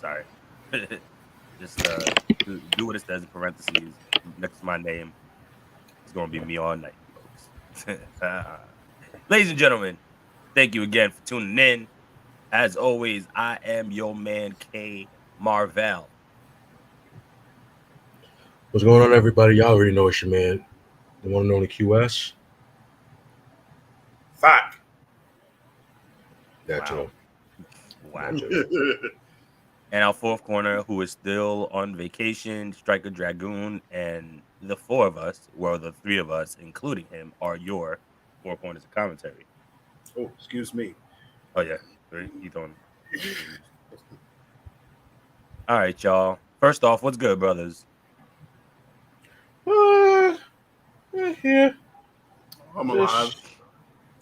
Sorry. Just do what it says in parentheses next to my name. It's gonna be me all night, folks. Ladies and gentlemen, thank you again for tuning in. As always, I am your man K Marvell. What's going on, everybody? Y'all already know it's your man, the one and only QS. Fact. That Wow. too. Wow. That too. And our fourth corner, who is still on vacation, Striker Dragoon, and the four of us, well, the three of us, including him, are your four corners of commentary. Oh, excuse me. Oh yeah, he's on. All right, y'all. First off, what's good, brothers? Here, I'm alive. just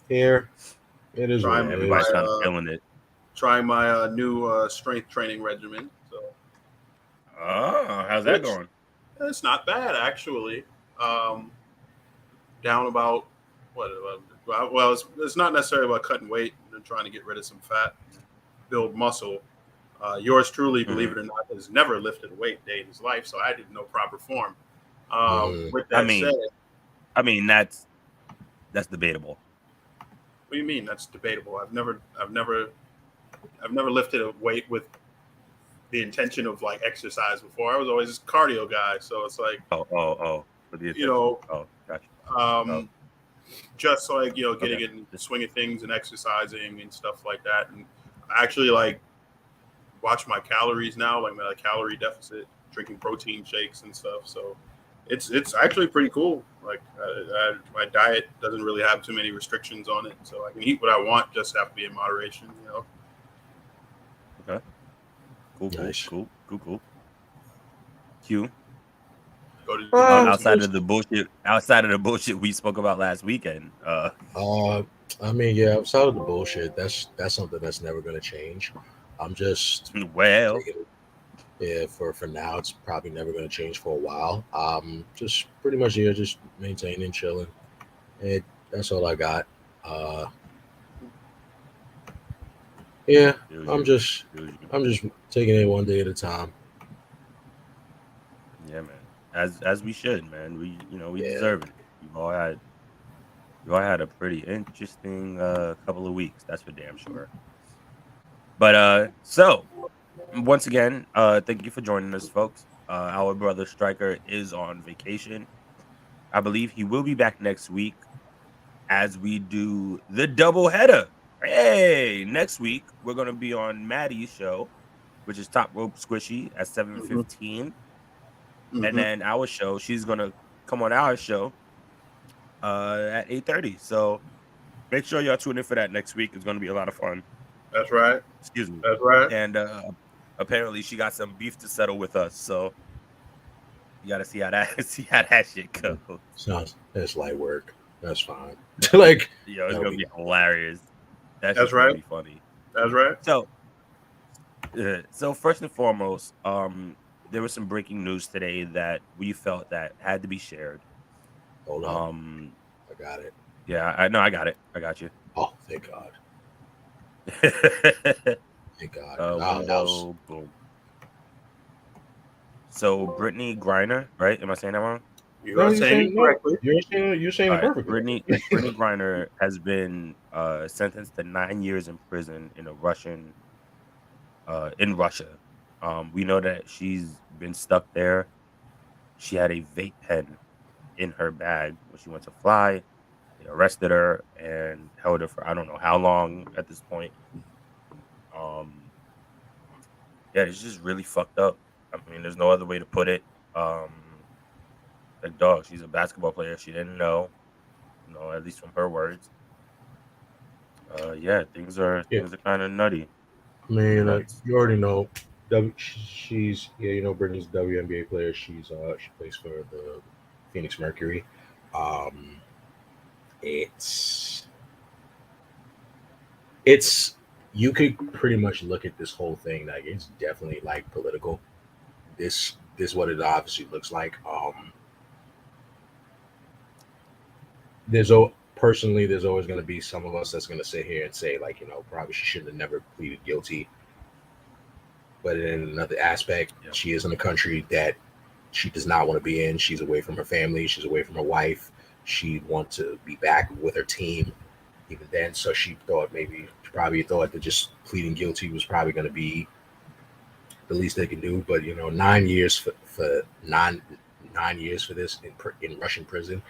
here. It is what Trying it Everybody's is. kind of feeling it. trying my new strength training regimen. So Oh, how's that which going? it's not bad actually. Um, Down about what? Well, it's not necessarily about cutting weight and trying to get rid of some fat, build muscle. Yours truly, believe Mhm. it or not, has never lifted a weight a day in his life, so I did no proper form. Mm. With I that said, mean, I mean that's debatable. what do you mean? That's debatable. I've never lifted a weight with the intention of like exercise before. I was always a cardio guy, so it's like Oh, for the you attention. know, Oh, gotcha. Oh, um, just like okay. getting in the swing of things and exercising and stuff like that. And I actually like watch my calories now, like my calorie deficit, drinking protein shakes and stuff. So it's actually pretty cool. Like my diet doesn't really have too many restrictions on it, so I can eat what I want. Just have to be in moderation, you know. Okay. Nice. Cool. Q. Go to the gym once a Outside week. of the bullshit we spoke about last weekend. Uh, I mean, yeah, outside of the bullshit, that's something that's never gonna change. I'm just Well, taking it. Yeah, for now, it's probably never gonna change for a while. Just pretty much here, just maintaining, chilling. And that's all I got. Uh, yeah, feel I'm you. just Feel you. I'm just taking it one day at a time. Yeah, man. As we should, man. We Yeah. deserve it. We've all had we all had a pretty interesting couple of weeks, that's for damn sure. But so once again, thank you for joining us, folks. Our brother Striker is on vacation. I believe he will be back next week as we do the double header. Hey, next week we're gonna be on Maddie's show, which is Top Rope Squishy at Mm-hmm. 7:15, and Mm-hmm. then our show, she's gonna come on our show at 8:30. So make sure y'all tune in for that next week. It's gonna be a lot of fun. That's right. Excuse me. That's right. And apparently she got some beef to settle with us, so you gotta see how that see how that shit goes. Sounds that's light work. That's fine. Like Yo, it's that'll gonna be be hilarious. That That's shit's gonna right. be funny. That's right. So first and foremost, there was some breaking news today that we felt that had to be shared. hold up. Um, I got it. yeah, I know, I got it. I got you. Oh, thank God. Thank God. Because I was Window, boom. So Brittany Griner, right? Am I saying that wrong? You no. are You're saying it saying no. correctly. You're saying All it right, perfectly. Brittany Griner has been sentenced to 9 years in prison in Russia. We know that she's been stuck there. She had a vape pen in her bag when she went to fly. They arrested her and held her for I don't know how long at this point. Um, yeah, it's just really fucked up. I mean, there's no other way to put it. Um, like dog, she's a basketball player. She didn't know, at least from her words. Yeah, Yeah. things are kind of nutty, I kind of mean, nuts. you already know. She's yeah. You know, Brittany's a WNBA player. She plays for the Phoenix Mercury. Um, it's it's you could pretty much look at this whole thing like it's definitely like political. This what it obviously looks like. Personally, there's always going to be some of us that's going to sit here and say like, probably she should have never pleaded guilty. but in another aspect, Yeah. she is in a country that she does not want to be in. She's away from her family. She's away from her wife. She wants to be back with her team. Even then, so she probably thought that just pleading guilty was probably going to be the least they can do. But 9 years for 9 years for this in Russian prison,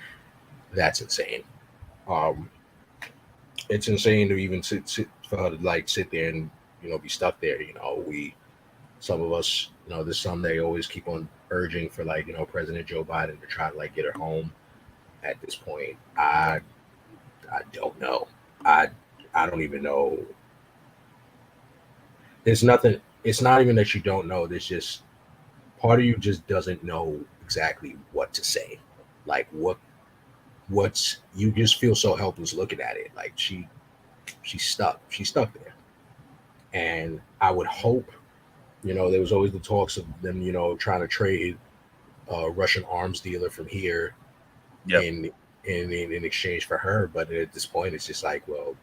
that's insane. Um, it's insane to even sit for her to like sit there and be stuck there. Some of us, there's some they always keep on urging for like President Joe Biden to try to like get her home. At this point, I don't know. I I don't even know. There's nothing. It's not even that you don't know. There's just part of you just doesn't know exactly what to say. Like what's you just feel so helpless looking at it. Like she's stuck. She's stuck there. And I would hope, there was always the talks of them, trying to trade a Russian arms dealer from here Yep. in exchange for her. But at this point, it's just like, well,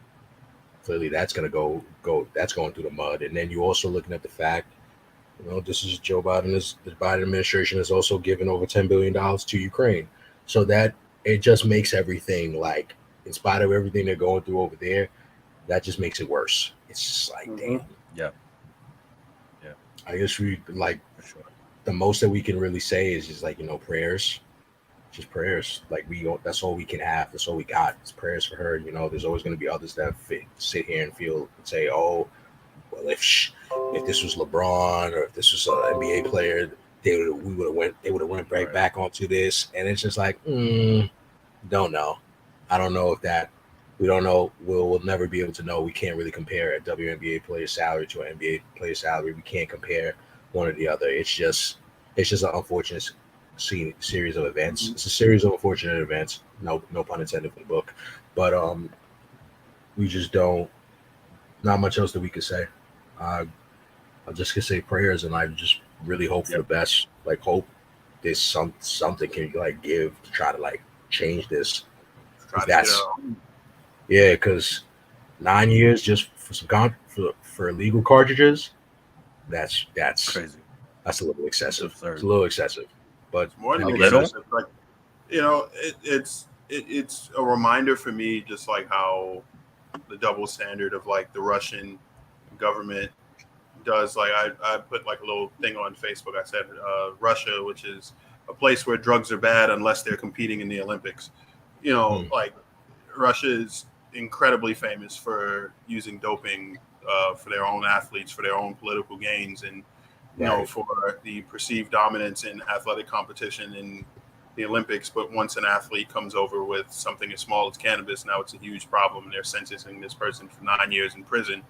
clearly that's gonna go that's going through the mud. And then you also looking at the fact, this is Joe Biden. The Biden administration has also given over $10 billion to Ukraine, so that it just makes everything like, in spite of everything they're going through over there, that just makes it worse. It's just like, damn. Yeah. I guess we like For sure. the most that we can really say is just like prayers, just prayers. Like that's all we can have. That's all we got. It's prayers for her. There's always going to be others that sit here and say, oh, well, if this was LeBron or if this was an NBA player, they would have went right back onto this. And it's just like, don't know. I don't know if that. We don't know. We'll never be able to know. We can't really compare a WNBA player salary to an NBA player salary. We can't compare one or the other. It's just an unfortunate series of events. It's a series of unfortunate events. No pun intended for the book. But we just don't. Not much else that we could say. I just could say prayers, and I just really hope for the best. Like, hope there's something can like give to try to like change this. Yeah, because 9 years just for some for illegal cartridges, that's Crazy. That's a little excessive. It's absurd. It's a little excessive, but It's more than A little? excessive. Like, it's a reminder for me, just like how the double standard of like the Russian government does. Like I put like a little thing on Facebook. I said Russia, which is a place where drugs are bad unless they're competing in the Olympics. Like Russia is incredibly famous for using doping for their own athletes, for their own political gains, and for the perceived dominance in athletic competition in the Olympics. But once an athlete comes over with something as small as cannabis, now it's a huge problem. They're sentencing this person for 9 years in prison,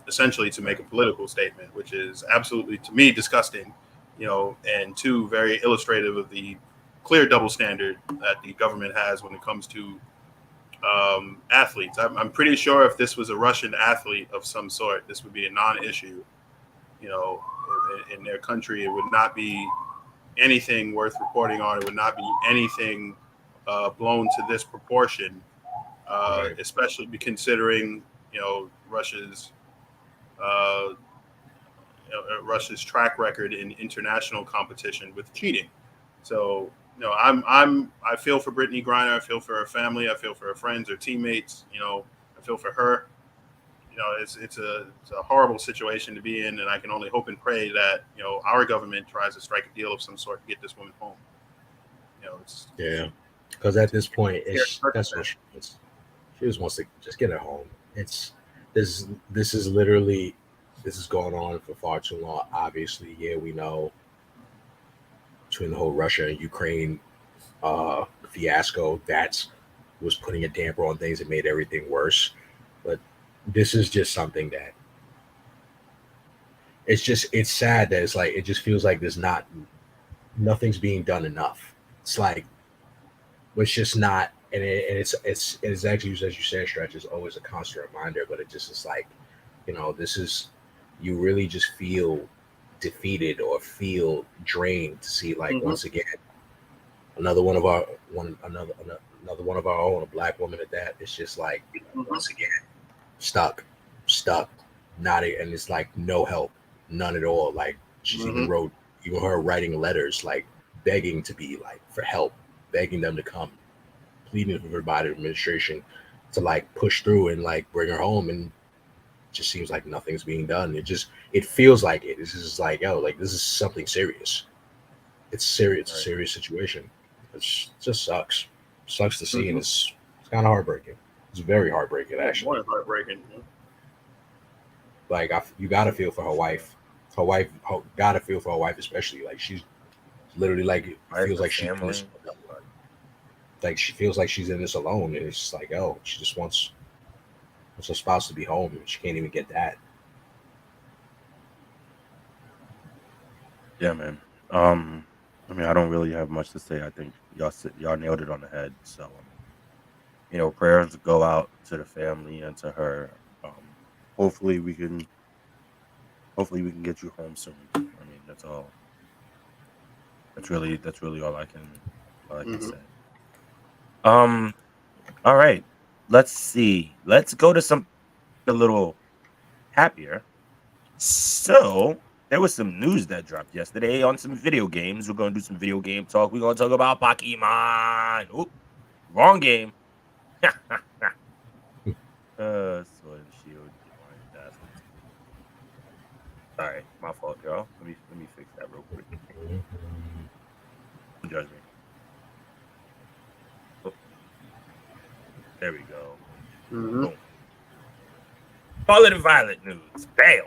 essentially to make a political statement, which is absolutely, to me, disgusting, and two, very illustrative of the clear double standard that the government has when it comes to athletes. I'm pretty sure if this was a Russian athlete of some sort, this would be a non-issue. In their country, it would not be anything worth reporting on. It would not be anything blown to this proportion, especially considering Russia's Russia's track record in international competition with cheating. So I feel for Brittany Griner. I feel for her family. I feel for her friends, her teammates. I feel for her. It's a horrible situation to be in, and I can only hope and pray that our government tries to strike a deal of some sort to get this woman home. Because at this point, that's what she wants. She just wants to just get her home. This is literally, this has gone on for far too long. Obviously, we know, between the whole Russia and Ukraine fiasco, that was putting a damper on things and made everything worse. But this is just something that it's sad that it's like, it just feels like there's nothing's being done enough. It's like, it's just not, and it's actually, as you said, Stretch, is always a constant reminder, but it just is like, this is, you really just feel defeated or feel drained to see like, once again, another one of our own, a black woman at that. It's just like, once again, stuck, and it's like no help, none at all. Like she's even wrote, even her writing letters, like begging to be like for help, begging them to come, pleading with her Biden administration to like push through and like bring her home, and it just seems like nothing's being done. It feels like it. This is like, yo, like this is something serious. It's serious. It's a serious situation. It just sucks. Sucks to see, and it's kind of heartbreaking. It's very heartbreaking, actually. More heartbreaking. Like you gotta feel for her wife. Gotta feel for her wife, especially. Like she's literally like feels like she's in this, like she feels like she's in this alone, and it's just like, oh, she just wants her spouse to be home, and she can't even get that. Yeah, man. I mean, I don't really have much to say. I think y'all nailed it on the head. So, you know, prayers go out to the family and to her. Hopefully we can get you home soon. I mean, that's all. That's really all I can say. All right. Let's see. Let's go to something a little happier. So there was some news that dropped yesterday on some video games. We're gonna do some video game talk. We're gonna talk about Pokemon. Oop, wrong game. Sword and Shield, Divine Dazzle 2. Sorry, my fault, y'all. Let me fix that real quick. Don't judge me. Oh, there we go. Boom. Scarlet and Violet news. Bam.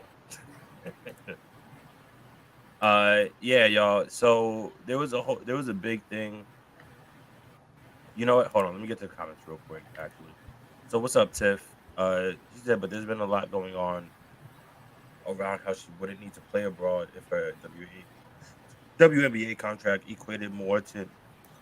Yeah, y'all. So there was a big thing. You know what? Hold on. Let me get to the comments real quick, actually. So what's up, Tiff? She said, but there's been a lot going on around how she wouldn't need to play abroad if her WNBA contract equated more to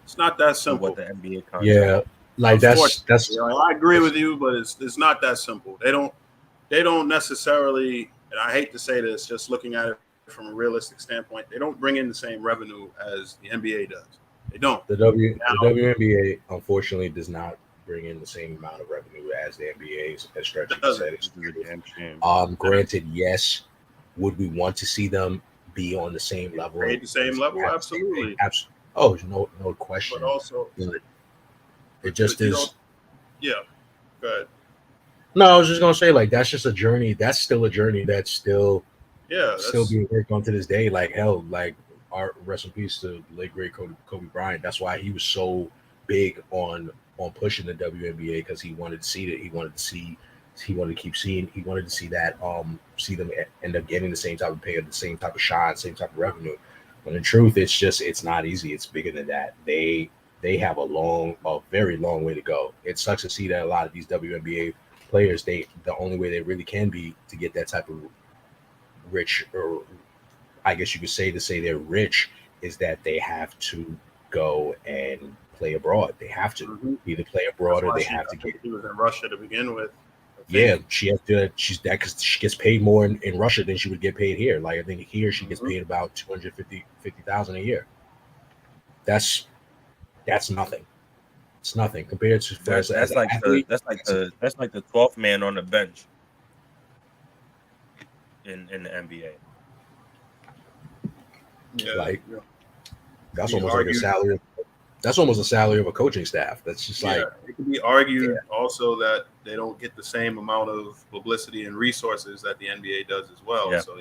It's not that simple. what the NBA contract. Yeah, like that's you know, I agree with you, but it's not that simple. They don't necessarily, and I hate to say this, just looking at it from a realistic standpoint, they don't bring in the same revenue as the NBA does. They don't. The WNBA unfortunately does not bring in the same amount of revenue as the NBA, as Stretch said. Granted, yes, would we want to see them be on the same level? The same level, absolutely. Oh, no question. But also, it just is. Yeah, go ahead. No, I was just gonna say, like, that's just a journey. That's still a journey. That's still being worked on to this day. Like hell, like our rest in peace to late great Kobe Bryant. That's why he was so big on pushing the WNBA, because he wanted to see it. He wanted to keep seeing. He wanted to see that see them end up getting the same type of pay, the same type of shine, same type of revenue. But in truth, it's not easy. It's bigger than that. They have a very long way to go. It sucks to see that a lot of these WNBA players, the only way they really can be to get that type of rich, or I guess you could say they're rich, is that they have to go and play abroad. They have to either play abroad, or they have to get. He was in Russia to begin with. Yeah, she has to. She's that because she gets paid more in Russia than she would get paid here. Like I think here she gets paid about 250,000 a year. That's nothing. It's nothing compared to that's like the 12th man on the bench in the NBA. Yeah, that's almost like a salary. That's almost a salary of a coaching staff. That's just like it can be argued also that they don't get the same amount of publicity and resources that the NBA does as well. Yeah. So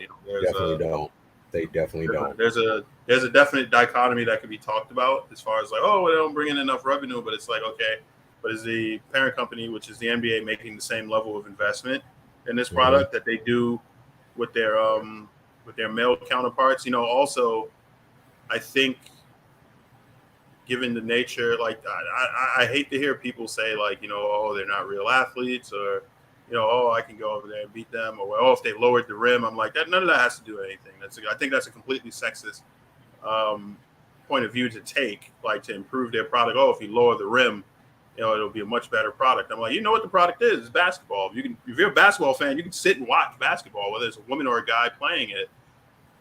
they definitely don't. There's a definite dichotomy that could be talked about as far as like, oh, they don't bring in enough revenue, but it's like, okay, but is the parent company, which is the NBA, making the same level of investment in this product that they do with their male counterparts? You know, also, I think, given the nature, like I hate to hear people say like, you know, oh, they're not real athletes, or, you know, oh, I can go over there and beat them, or oh, if they lowered the rim, I'm like, that none of that has to do anything. I think that's a completely sexist point of view to take, like to improve their product. Oh, if you lower the rim, you know, it'll be a much better product. I'm like, you know what the product is? It's basketball. If you're a basketball fan, you can sit and watch basketball, whether it's a woman or a guy playing it.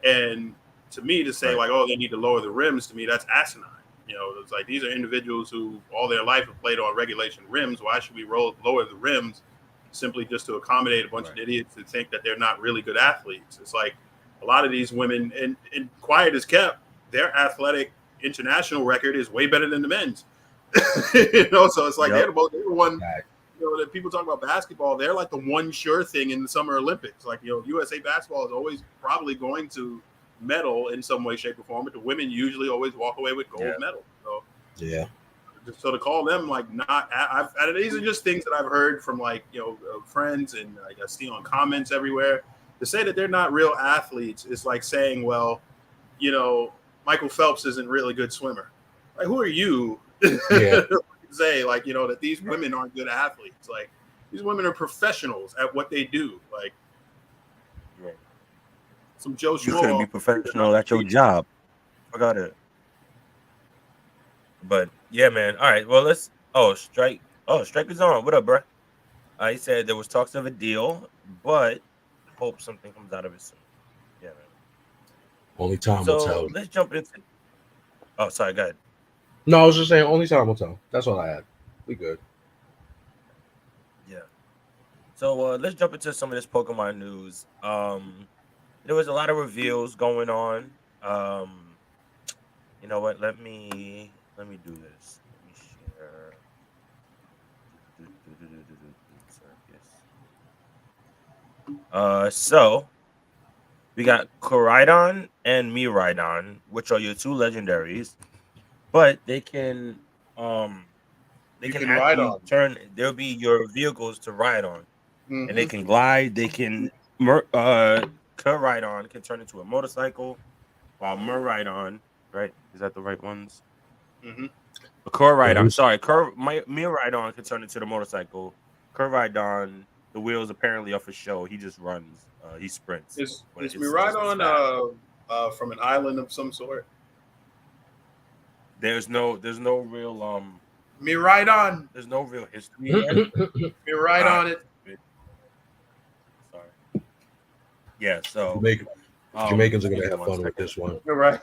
And to me, to say like, oh, they need to lower the rims, to me, that's asinine. You know, it's like these are individuals who all their life have played on regulation rims. Why should we lower the rims simply just to accommodate a bunch of idiots who think that they're not really good athletes? It's like, a lot of these women, and quiet as kept, their athletic international record is way better than the men's. So it's like they're the one. That people talk about basketball, they're like the one sure thing in the Summer Olympics. Like, USA basketball is always probably going to medal in some way, shape, or form, but the women usually always walk away with gold medal. So so to call them like not, these are just things that I've heard from like friends, and like I see on comments everywhere. To say that they're not real athletes is like saying, well, Michael Phelps isn't a really good swimmer. Like, who are you? Say like that these women aren't good athletes. Like, these women are professionals at what they do. Like, some Joe Schmo. You couldn't be professional at your job. Forgot it. But yeah, man. All right. Well, let's. Strike is on. What up, bro? He said there was talks of a deal, but hope something comes out of it soon. Yeah, man. Only time will tell. Let's jump into. Oh, sorry. Go ahead. No, I was just saying only time will tell. That's all I had. We good. Yeah. So let's jump into some of this Pokemon news. There was a lot of reveals going on. You know what? Let me do this. Let me share. So we got Koraidon and Miraidon, which are your two legendaries, but they can ride on. turn. They'll be your vehicles to ride on, and they can glide. They can Koraidon can turn into a motorcycle, while Miraidon, right? Is that the right ones? Koraidon, sorry, Miraidon can turn into the motorcycle. Koraidon, the wheels apparently off a show. He just runs. He sprints. Is Miraidon from an island of some sort? There's no real Miraidon. There's no real history. Miraidon it. Sorry. Yeah. So Jamaicans are gonna have fun with this one. You're right.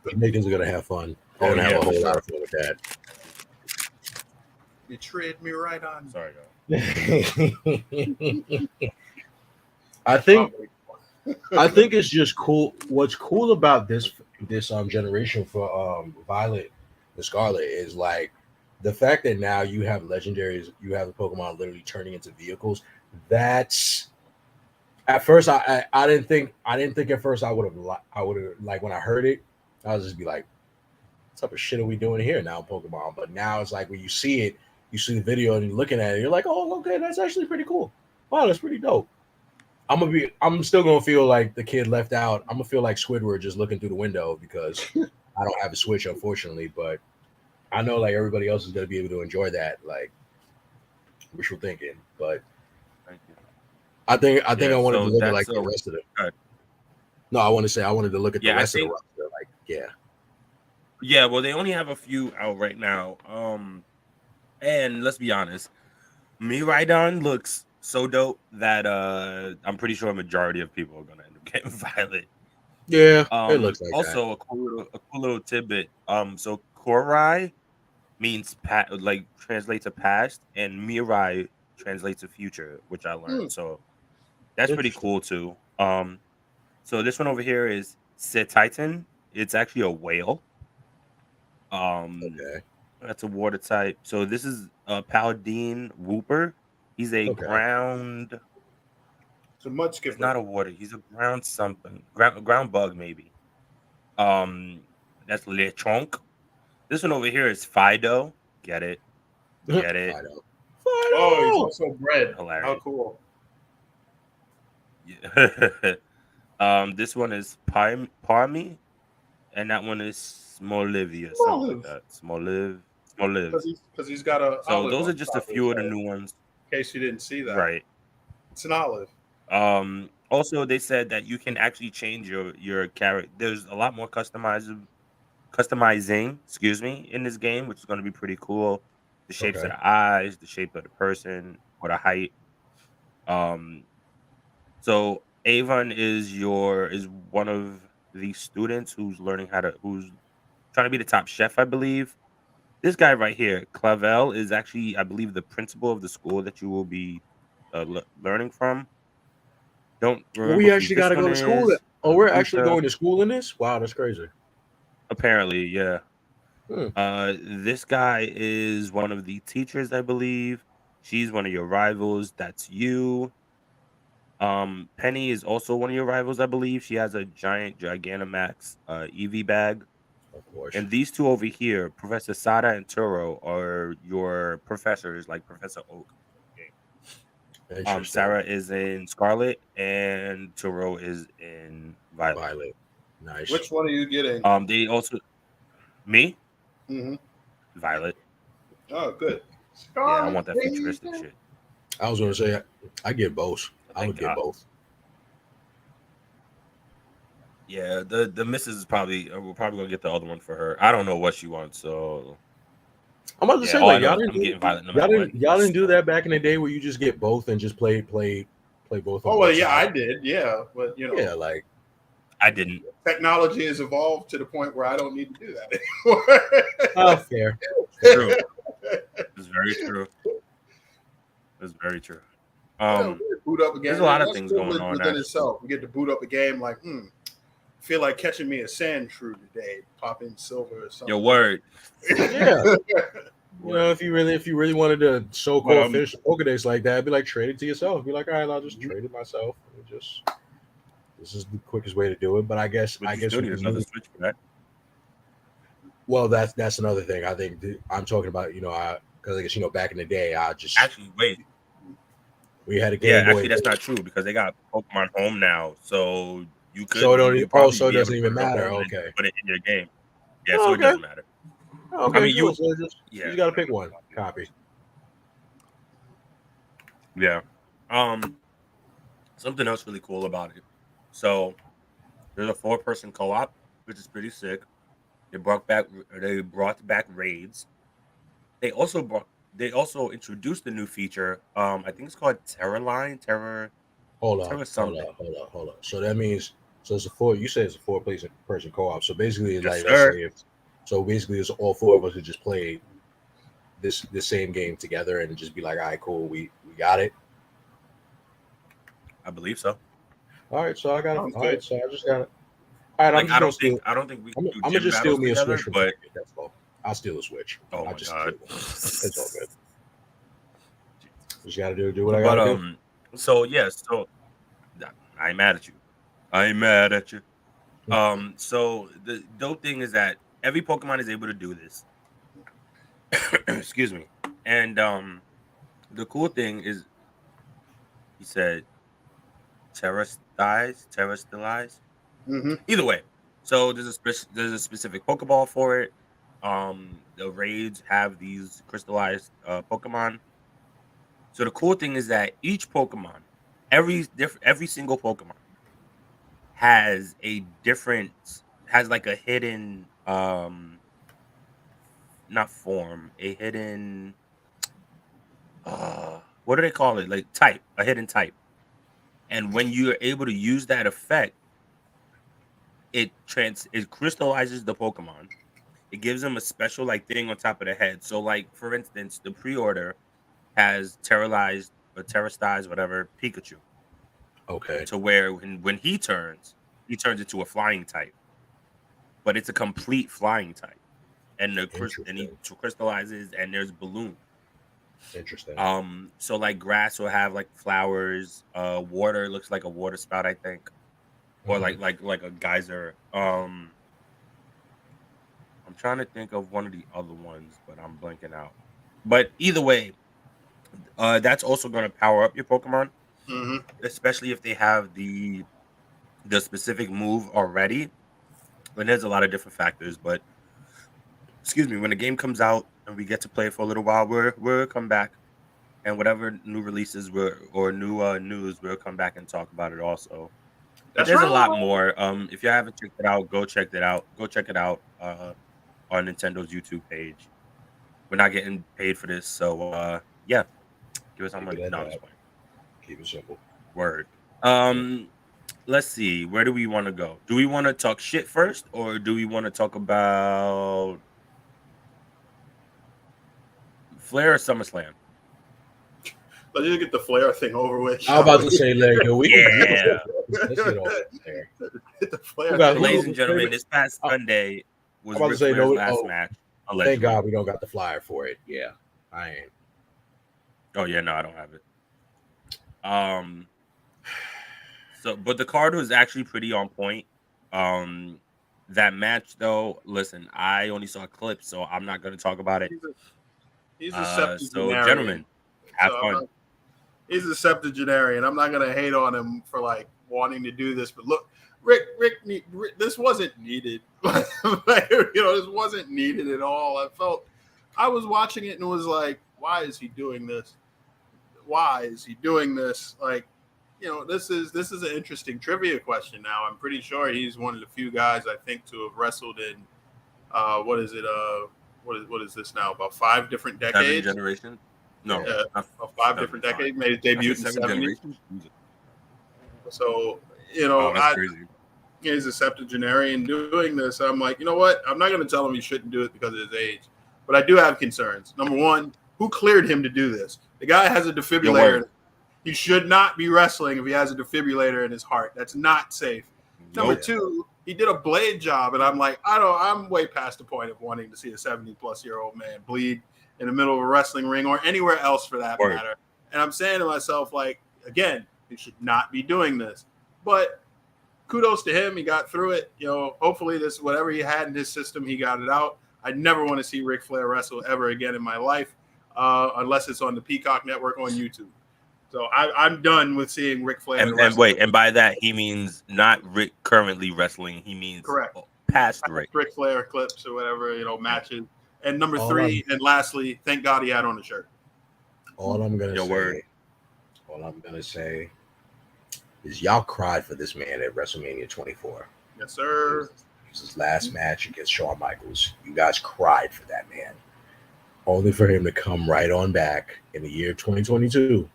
Jamaicans are gonna have fun. They're gonna have a whole lot of fun with that. You tread me right on. Sorry, guys. I think it's just cool. What's cool about this generation for Violet and Scarlet is like the fact that now you have legendaries, you have the Pokemon literally turning into vehicles. That's at first I didn't think at first I would have like when I heard it, I was just be like, what type of shit are we doing here now in Pokemon? But now it's like when you see it, you see the video and you're looking at it, you're like, oh, okay, that's actually pretty cool. Wow, that's pretty dope. I'm still gonna feel like the kid left out. I'm gonna feel like Squidward just looking through the window because I don't have a Switch, unfortunately. But I know like everybody else is gonna be able to enjoy that, like wishful thinking. But I think I wanted to look at like the rest of it. No, I wanted to look at the rest of the roster. Like, yeah. Well, they only have a few out right now. And let's be honest, Miraidon looks so dope that I'm pretty sure a majority of people are gonna end up getting Violet. Yeah, it looks like also that. a cool little tidbit. So Korai means translates to past, and Mirai translates to future, which I learned. So that's pretty cool too. So this one over here is Titan. It's actually a whale. Okay. That's a water type. So this is Paladin Whooper. He's a ground. It's a mud skipper. He's not a water. He's a ground something. Ground bug maybe. That's Lechonk. This one over here is Fido. Get it? Fido. Oh, he's also bread. Hilarious. How cool. Yeah. This one is Parmy, and that one is Smolivia. Something like that. Smoliv. Because he's got a. So those are just a few of the new ones. In case you didn't see that, right? It's an olive. Also, they said that you can actually change your character. There's a lot more customizing, in this game, which is going to be pretty cool. The shapes of the eyes, the shape of the person, or the height. So Avon is one of the students who's who's trying to be the top chef, I believe. This guy right here, Clavel, is actually, I believe, the principal of the school that you will be learning from. don't remember We who actually got this to one go to school. is. Oh, we're actually Lisa. going to school in this? Wow, that's crazy. Apparently, yeah. Hmm. This guy is one of the teachers, I believe. She's one of your rivals. That's you. Penny is also one of your rivals, I believe. She has a giant Gigantamax EV bag. Of course. And these two over here, Professor Sada and Turo, are your professors, like Professor Oak. Interesting. Sarah is in Scarlet, and Turo is in Violet. Violet. Nice. Which one are you getting? They also me, Mm-hmm. Violet. Oh, good. Yeah, I want that futuristic shit. I was going to say, I get both. I would get both. Yeah, the missus is probably we're probably gonna get the other one for her. I don't know what she wants, so I'm about to say, all I like, know y'all is I'm didn't, getting Violet no y'all matter what. didn't, y'all didn't do that back in the day where you just get both and just play both. Oh, well, yeah, I did. Yeah. But, Yeah, like, I didn't. technology has evolved to the point where I don't need to do that anymore. oh, fair. True. It's very true. It's very true. Yeah, we could boot up a game. There's a lot of That's things going on. within itself. We get to boot up a game like, feel like catching me a sand shrew today. Pop in silver or something. Your word. Yeah. You know, if you really wanted to so-called finish the Pokedex like that, be like, trade it to yourself. Be like, all right, I'll just trade it myself. This is the quickest way to do it. But I guess still need another Switch for that. Well, that's another thing. I think I'm talking about. Because I guess back in the day, I just actually wait. We had a Game Boy. Actually, that's not true because they got Pokemon Home now, so you could. So it it doesn't even matter. Okay, put it in your game. Yeah, so it doesn't matter. Okay, I mean, cool. you just got to pick one copy. Yeah. Something else really cool about it. So there's a 4-person co-op, which is pretty sick. They brought back raids. They also introduced a new feature. I think it's called Terror Line. Hold up. So that means it's you say it's a 4-person co-op. So basically, it's yes, like let's say it's all 4 of us who just play this same game together and just be like, all right, cool, we got it. I believe so. All right, so I got it. All right, so I just got it. All right, like, I don't think we can do I'm gonna just steal me a Switch from but that's all. I'll steal a Switch. Oh my god, it's all good. Just gotta do what I gotta do. So I'm mad at you. I'm mad at you. So the dope thing is that every Pokemon is able to do this. Excuse me. And the cool thing is, he said, terrestrialize. Mm-hmm. Either way, so there's a specific Pokeball for it. The raids have these crystallized Pokemon. So the cool thing is that each Pokemon, every single Pokemon has like a hidden not form, a hidden what do they call it? Like type, a hidden type. And when you're able to use that effect, it crystallizes the Pokemon. It gives them a special like thing on top of the head. So like for instance, the pre-order has terrorized or terrastized whatever Pikachu. Okay. To where when he turns into a flying type. But it's a complete flying type. And he crystallizes and there's balloon. Interesting. So like grass will have like flowers, water looks like a water spout, I think. Or like a geyser. I'm trying to think of one of the other ones, but I'm blanking out. But either way, that's also going to power up your Pokemon, especially if they have the specific move already. And there's a lot of different factors, but excuse me, when the game comes out and we get to play for a little while, we'll come back, and whatever new releases or new news, we'll come back and talk about it also. But there's a lot more. If you haven't checked it out, go check it out. Go check it out on Nintendo's YouTube page. We're not getting paid for this, so yeah, give us some money. No, just playing. Keep it simple. Word. Let's see. Where do we want to go? Do we want to talk shit first, or do we want to talk about Flair or SummerSlam? Let's just get the Flair thing over with. I'm about to say, like, yo, we Yeah. let's get over there. Get the Flair Who got- thing who- Ladies over and gentlemen, this past Sunday was I'm about to Ric say, Flair's no, last oh, match. Thank Allegedly. God we don't got the flyer for it. Yeah, I ain't. Oh yeah, no, I don't have it. So, but the card was actually pretty on point. That match though, listen, I only saw clips, so I'm not going to talk about it. He's a So, septuagenarian. gentlemen, have fun. He's a septuagenarian. I'm not gonna hate on him for like wanting to do this, but look, Rick, this wasn't needed. This wasn't needed at all. I was watching it and was like, why is he doing this? Why is he doing this? Like, this is an interesting trivia question. Now, I'm pretty sure he's one of the few guys I think to have wrestled in what is it? What is this now? About 5 different decades. 7 generations. No, Yeah, not 5 different decades. Made his debut in the 7 70s. generations. So, That's crazy. He's a septuagenarian doing this. I'm like, you know what? I'm not going to tell him he shouldn't do it because of his age. But I do have concerns. Number one, who cleared him to do this? The guy has a defibrillator. He should not be wrestling if he has a defibrillator in his heart. That's not safe. Number two, he did a blade job. And I'm like, I'm way past the point of wanting to see a 70-plus-year-old man bleed in the middle of a wrestling ring or anywhere else for that matter. And I'm saying to myself, like, again, he should not be doing this. But kudos to him. He got through it. Hopefully this, whatever he had in his system, he got it out. I never want to see Ric Flair wrestle ever again in my life, unless it's on the Peacock Network on YouTube. So I'm done with seeing Ric Flair. And by that he means not Rick currently wrestling. He means correct past Rick. Ric Flair clips or whatever, matches. And number 3, and lastly, thank God he had on the shirt. All I'm gonna say is y'all cried for this man at WrestleMania 24. Yes, sir. It was his last match against Shawn Michaels. You guys cried for that man, only for him to come right on back in the year 2022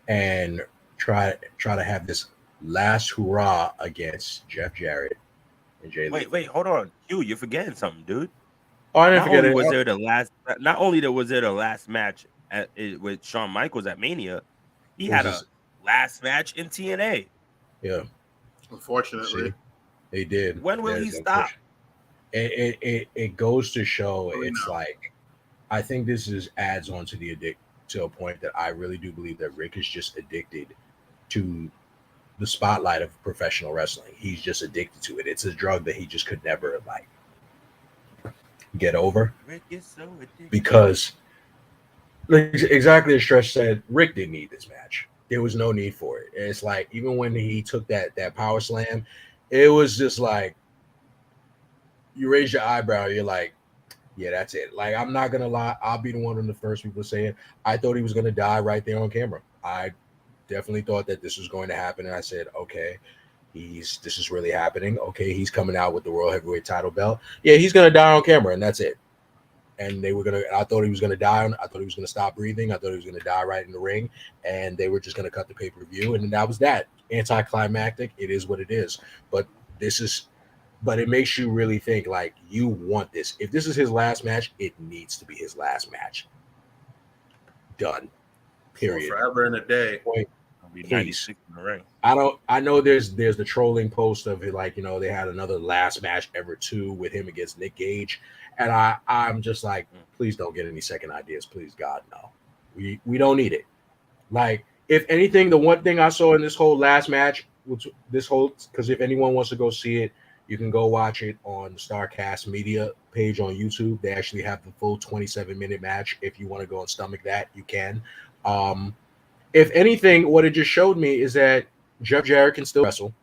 and try to have this last hurrah against Jeff Jarrett and Jay Lethal. Wait, hold on, you're forgetting something, dude. Oh, I didn't forget it. Not only was there the last match with Shawn Michaels at Mania, he had a last match in TNA. Yeah, unfortunately, they did. When will he stop? It goes to show. It's like, I think this adds on to to a point that I really do believe that Rick is just addicted to the spotlight of professional wrestling. He's just addicted to it. It's a drug that he just could never get over. Rick is so addicted. Because exactly as Stretch said, Rick didn't need this match. There was no need for it. And it's like, even when he took that power slam, it was just like, you raise your eyebrow, you're like, yeah, that's it. Like, I'm not gonna lie, I'll be the one of the first people saying I thought he was gonna die right there on camera. I definitely thought that this was going to happen, and I said, okay, this is really happening. Okay, he's coming out with the World Heavyweight title belt. Yeah, he's gonna die on camera, and that's it. And I thought he was gonna die. I thought he was gonna stop breathing. I thought he was gonna die right in the ring, and they were just gonna cut the pay-per-view, and that was that. Anticlimactic. It is what it is. But it makes you really think, like, you want this. If this is his last match, it needs to be his last match. Done. Period. Forever and a day. Peace. I know there's the trolling post of it, like, they had another last match ever too with him against Nick Gage, and I'm just like, please don't get any second ideas, please, God, no. We don't need it. Like, if anything, the one thing I saw in this whole last match, because if anyone wants to go see it, you can go watch it on the StarCast Media page on YouTube. They actually have the full 27-minute match. If you want to go and stomach that, you can. If anything, what it just showed me is that Jeff Jarrett can still wrestle,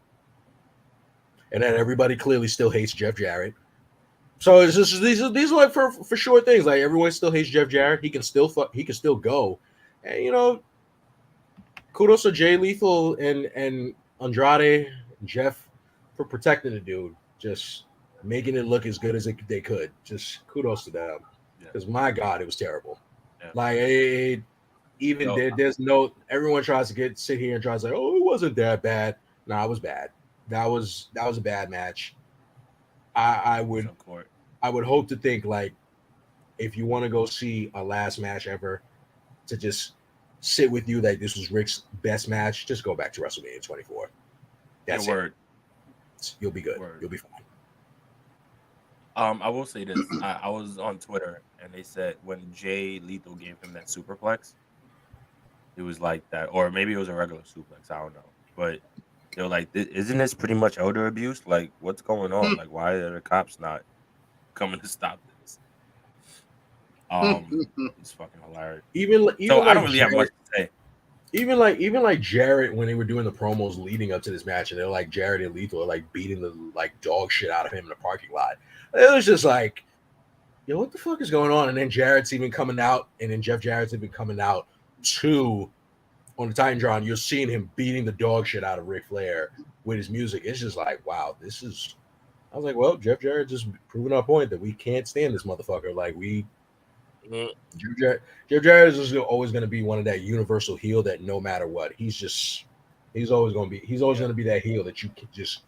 and that everybody clearly still hates Jeff Jarrett. So it's just, these are like for sure things. Like, everyone still hates Jeff Jarrett. He can still go, and kudos to Jay Lethal and Andrade and Jeff for protecting the dude, just making it look as good as they could. Just kudos to them, because my God, it was terrible. Yeah. Like, there's no, everyone tries to sit here and tries to say, oh, it wasn't that bad. No, it was bad. That was a bad match. I would hope to think, like, if you want to go see a last match ever, to just sit with you that this was Rick's best match, just go back to WrestleMania 24. That's Yeah, word. it. You'll be good. Word. You'll be fine. I will say this. I was on Twitter and they said when Jay Lethal gave him that superplex, it was like that, or maybe it was a regular suplex. I don't know, but they were like, "Isn't this pretty much elder abuse? Like, what's going on? Like, why are the cops not coming to stop this?" It's fucking hilarious. Even So I like don't really have much to say. even like Jarrett when they were doing the promos leading up to this match, and they're like Jarrett and Lethal are like beating the like dog shit out of him in the parking lot. It was just like, yo, what the fuck is going on? And then Jarrett's even coming out, and then Jeff Jarrett's even coming out too on the Titantron. You're seeing him beating the dog shit out of Ric Flair with his music. It's just like, wow, this is. I was like, well, Jeff Jarrett just proving our point that we can't stand this motherfucker. Like we. Jeff Jarrett is always going to be one of that universal heel that no matter what, he's always going to be that heel that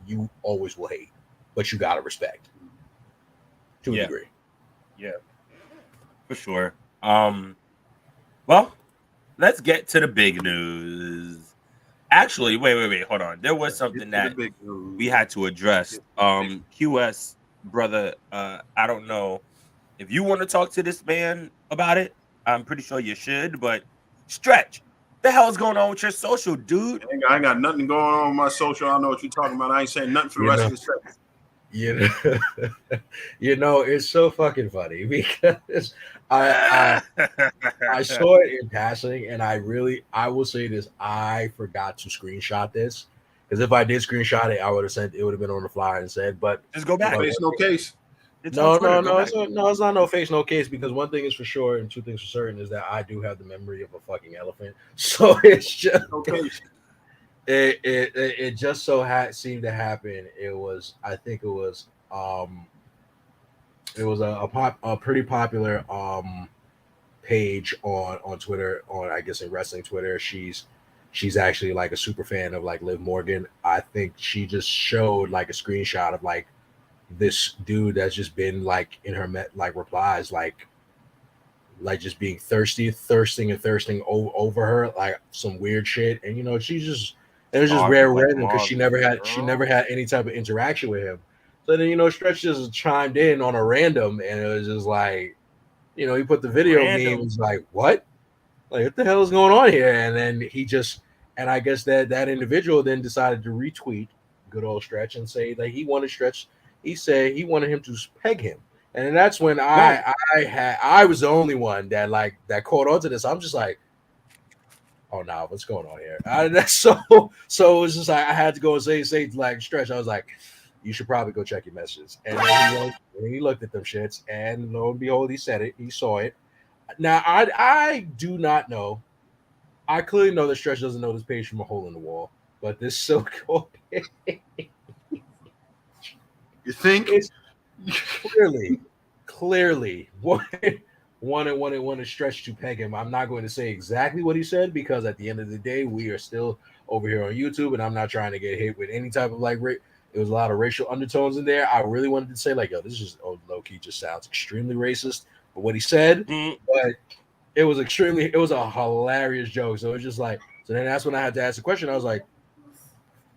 you always will hate, but you got to respect to a degree. Yeah, for sure. Well, let's get to the big news. Actually, wait, hold on. There was something that we had to address. QS brother, I don't know if you want to talk to this man about it. I'm pretty sure you should, but Stretch, the hell's going on with your social, dude? I ain't got nothing going on with my social. I don't know what you're talking about. I ain't saying nothing for the rest of the set. It's so fucking funny because I saw it in passing, and I will say this: I forgot to screenshot this because if I did screenshot it, I would have sent it would have been on the flyer and said, "But just go back." Face no case. It's not no face, no case. Because one thing is for sure, and two things for certain is that I do have the memory of a fucking elephant. So it's just okay. It just so seemed to happen. It was a pretty popular page on Twitter, on I guess in wrestling Twitter. She's actually like a super fan of like Liv Morgan. I think she just showed like a screenshot of like this dude that's just been like in her replies like just being thirsting over her, like some weird shit. And it was just random because she never had any type of interaction with him. So then Stretch just chimed in on a random, and it was just like, he put the video meme, was like, what the hell is going on here? And then and I guess that individual then decided to retweet good old Stretch and say that he wanted Stretch. He said he wanted him to peg him, and that's when I was the only one that caught on to this. I'm just like, oh no, what's going on here? So it was just like I had to go and say like Stretch. I was like, you should probably go check your messages. And then he looked at them shits, and lo and behold, he said it. He saw it. Now I do not know. I clearly know that Stretch doesn't know this page from a hole in the wall, but this so-called you think it's clearly wanted Stretch to peg him. I'm not going to say exactly what he said because at the end of the day, we are still over here on YouTube, and I'm not trying to get hit with any type of like rape. It was a lot of racial undertones in there. I really wanted to say like, yo, this is just low key just sounds extremely racist. But what he said, but it was a hilarious joke. So it was just like, so then that's when I had to ask the question. I was like,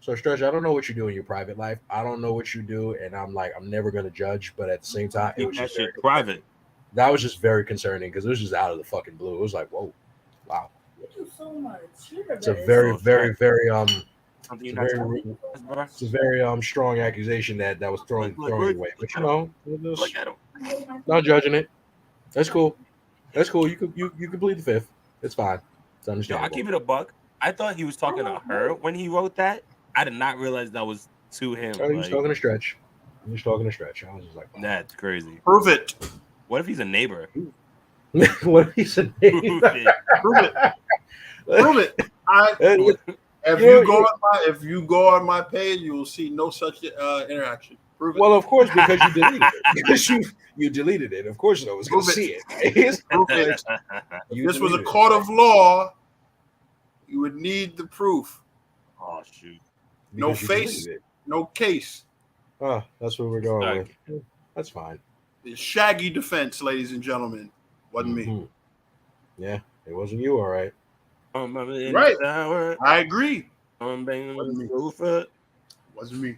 so Stretch, I don't know what you do in your private life. I don't know what you do, and I'm never going to judge. But at the same time, it was just private. That was just very concerning because it was just out of the fucking blue. It was like, whoa, wow. Thank you so much. It's a very strong accusation that was thrown away. But not judging it. That's cool. You could plead the fifth. It's fine. It's understandable. I keep it a buck. I thought he was talking to her when he wrote that. I did not realize that was to him. Oh, he was talking to Stretch. I was just like, wow. That's crazy. Prove it. What if he's a neighbor? What if he's a neighbor? Prove it. If you go on my page, you will see no such interaction. Prove it. Well, of course, because you deleted it. Because you deleted it. Of course, I was going to see it. Prove it. If this was a court of law, you would need the proof. Oh shoot! No face, no case. Oh, that's what we're going with. That's fine. The shaggy defense, ladies and gentlemen, wasn't me. Yeah, It wasn't you, all right. I'm in Right. the shower. I agree. I'm banging Wasn't the me. sofa. Wasn't me.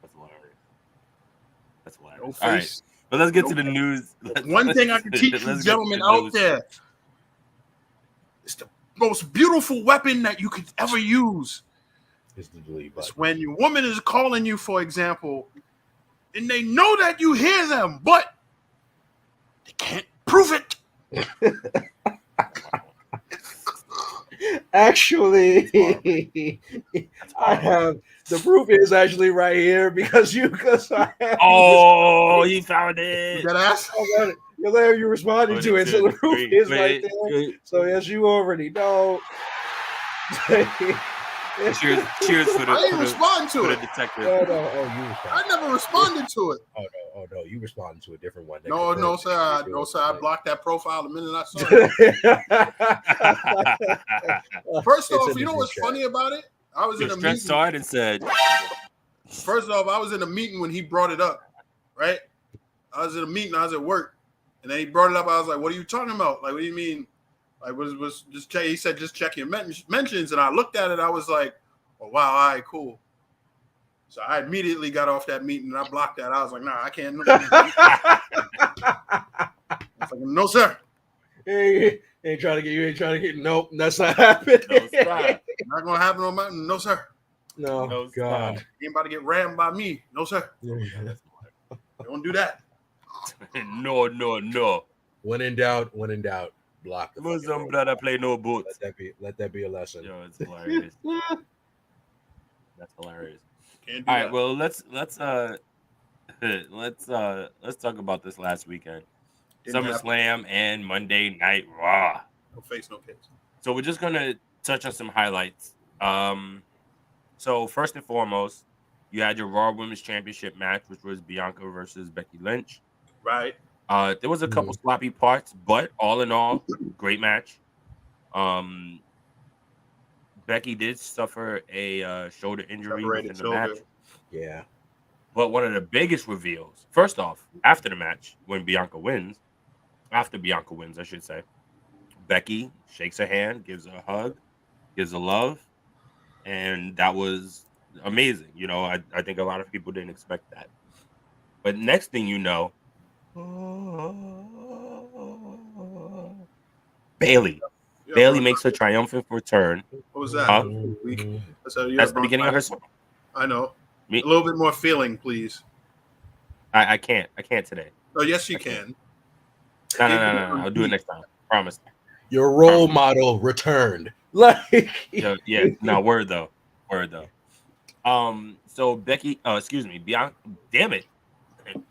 That's hilarious. That's No hilarious. All right, face. but let's get No to the face. news. One thing I can teach you Let's get to gentlemen the out news. there. It's the most beautiful weapon that you could ever use. It's the delete It's button. when your woman is calling you, for example, and they know that you hear them, but they can't prove it. Actually, That's I horrible. have the proof is actually right here because I have Oh, you found You it. that ass? you there you responding Put to it it, to so the the proof screen. is right Wait, there. wait. So yes, you already know. Cheers for I ain't the responding for to the it. detective. No, you respond. I never responded to it. Oh no, you responded to a different one. That No, confirmed sir. that No, sir. I blocked that profile the minute I saw it. First It's off, in you the know group what's chat. funny about it? I was Your in a stress meeting. started and said, First off, I was in a meeting when he brought it up, right? I was in a meeting. I was at work, and then he brought it up. I was like, "What are you talking about? Like, what do you mean? Like, was just check?" He said, "Just check your mentions." And I looked at it. I was like, "Oh wow, all right, cool." So I immediately got off that meeting and I blocked that. I was like, "Nah, I can't." I was like, "No, sir. Ain't trying to get you. Ain't trying to get. Nope, that's not happening. "No stop, Not gonna happen on my. No, sir. No, no God. stop." Ain't about to get rammed by me. No, sir. Don't do that." No, no, no. When in doubt, block the fucking Muslim profile. brother play no boots. Let that be a lesson. Yo, it's hilarious. That's hilarious. Can't do All right, that. well let's let's talk about this last weekend. Didn't happen. SummerSlam and Monday Night Raw. No face, no case. So we're just gonna touch on some highlights. So first and foremost, you had your Raw Women's Championship match, which was Bianca versus Becky Lynch. Right. There was a couple sloppy parts, but all in all, great match. Becky did suffer a shoulder injury Separated within the shoulder. match. Yeah. But one of the biggest reveals, first off, after the match, after Bianca wins, I should say, Becky shakes her hand, gives her a hug, gives her love, and that was amazing. You know, I think a lot of people didn't expect that. But next thing you know, Bailey makes her triumphant return. What was that? Huh? Weak. That's the beginning of her song. I know. Me, A little bit more feeling, please. I can't today. Oh, yes, you I can't. can. No. I'll do it next time. Promise. Your role model returned. Like, Yeah. No, word though. So Becky, Bianca, damn it,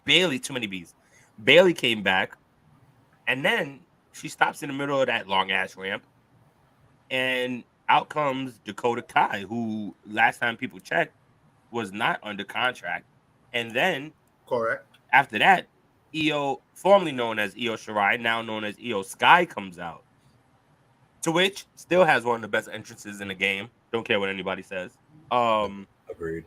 Bailey, too many B's. Bailey came back, and then she stops in the middle of that long ass ramp, and out comes Dakota Kai, who last time people checked was not under contract, and then Correct. after that, Io, formerly known as Io Shirai, now known as Io Sky, comes out. To which still has one of the best entrances in the game. Don't care what anybody says. Agreed.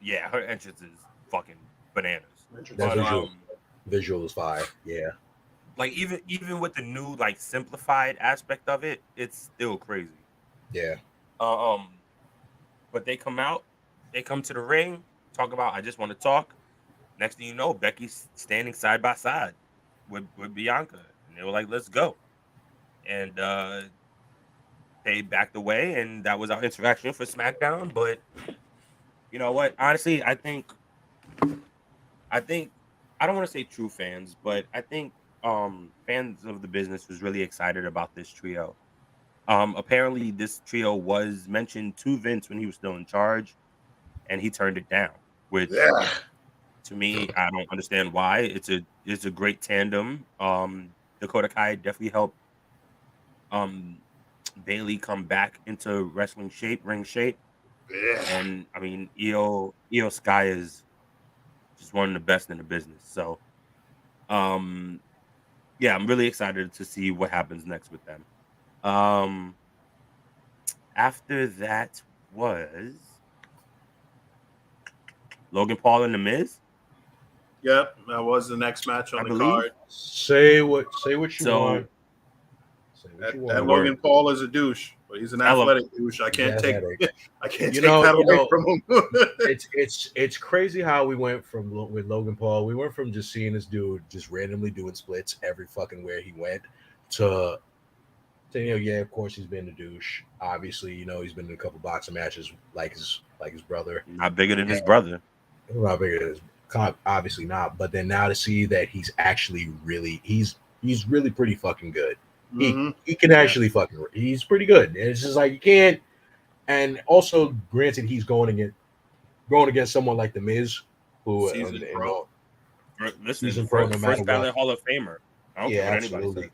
Yeah, her entrance is fucking bananas. That visual is fire. Yeah. Like even with the new like simplified aspect of it, it's still crazy. Yeah. But they come out, they come to the ring, talk about I just want to talk. Next thing you know, Becky's standing side by side with Bianca, and they were like, "Let's go." And they backed away, and that was our interaction for SmackDown. But you know what? Honestly, I think I don't want to say true fans, but I think fans of the business was really excited about this trio. Apparently this trio was mentioned to Vince when he was still in charge, and he turned it down, which to me, I don't understand why. It's a great tandem. Dakota Kai definitely helped Bailey come back into wrestling shape, ring shape. And I mean, Io Sky is just one of the best in the business. So yeah, I'm really excited to see what happens next with them. After that was Logan Paul and The Miz. Yep, that was the next match on I the believe. card. Say what you So want. Say, what That, you that want? word. Logan Paul is a douche, but he's an Tell him. athletic douche. I can't take athletic. I can't You take know- that you away know, from him. It's crazy how we went from with Logan Paul. We went from just seeing this dude just randomly doing splits every fucking where he went to yeah, of course he's been a douche. Obviously, he's been in a couple boxing matches like his brother. Not bigger than his brother. Not bigger than his, obviously not. But then now to see that he's actually really he's really pretty fucking good. Mhm. He can actually fucking he's pretty good. And it's just like you can't. And also, granted, he's going against someone like the Miz, who Seasoned pro. Listen, Season pro, no matter first ballot what. Hall of Famer. I don't Yeah, care what anybody absolutely. says.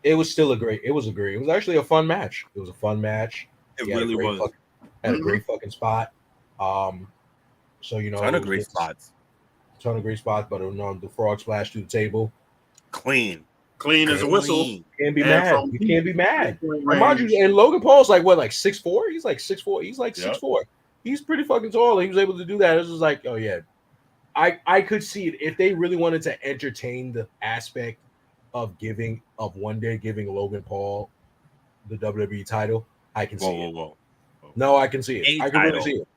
It was still it was actually a fun match. It was a fun match. It He had a really great was. had a great fucking spot. So Ton of great it's spots. ton of great spots, but the frog splash through the table. Clean. Clean as a whistle. Can't be And mad. from You can't be mad. midpoint And mind you, range. and Logan Paul's like what, like 6'4"? He's like 6'4". He's like Yep. 6'4". He's pretty fucking tall. He was able to do that. It was just like, oh yeah. I could see it if they really wanted to entertain the aspect of one day giving Logan Paul the WWE title. I can see it. Whoa. No, I can see it. A I can really title. see it.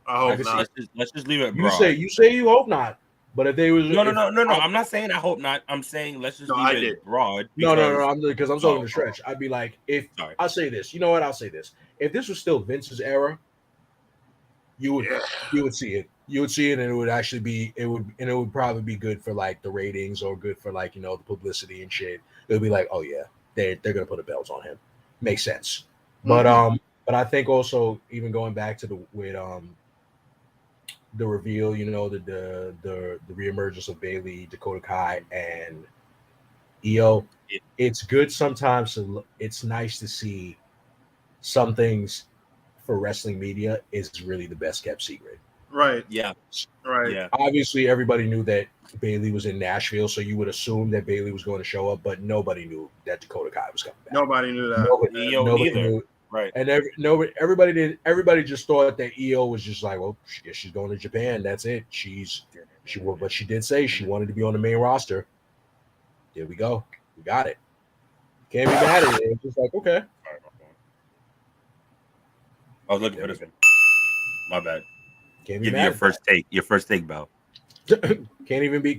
I hope can see not. Let's just leave it You broad. say you hope not, but if they was No. I'm not saying I hope not. I'm saying let's just No, leave I it did. broad. No, Because, because I'm talking to Stretch. I'd be like, Sorry. I'll say this. You know what? I'll say this. If this was still Vince's era, you would see it. You would see it, and it would actually be it would probably be good for like the ratings or good for like the publicity and shit. It would be like, oh yeah, they're gonna put a belt on him. Makes sense. But but I think also even going back to the reveal, the reemergence of Bailey, Dakota Kai, and EO. Yeah. It's good sometimes. It's nice to see some things for wrestling media is really the best kept secret. Right. Yeah. Right. Yeah. Obviously, everybody knew that Bailey was in Nashville, so you would assume that Bailey was going to show up, but nobody knew that Dakota Kai was coming back. Nobody knew that. Nobody knew. Right. And everybody did. Everybody just thought that EO was just like, well, she's going to Japan. That's it. But she did say she wanted to be on the main roster. There we go. We got it. Can't be mad at it. It's just like, okay. Sorry, my phone. I was looking for this one. My bad. Can't be Give mad you at your first take, Bell. can't even be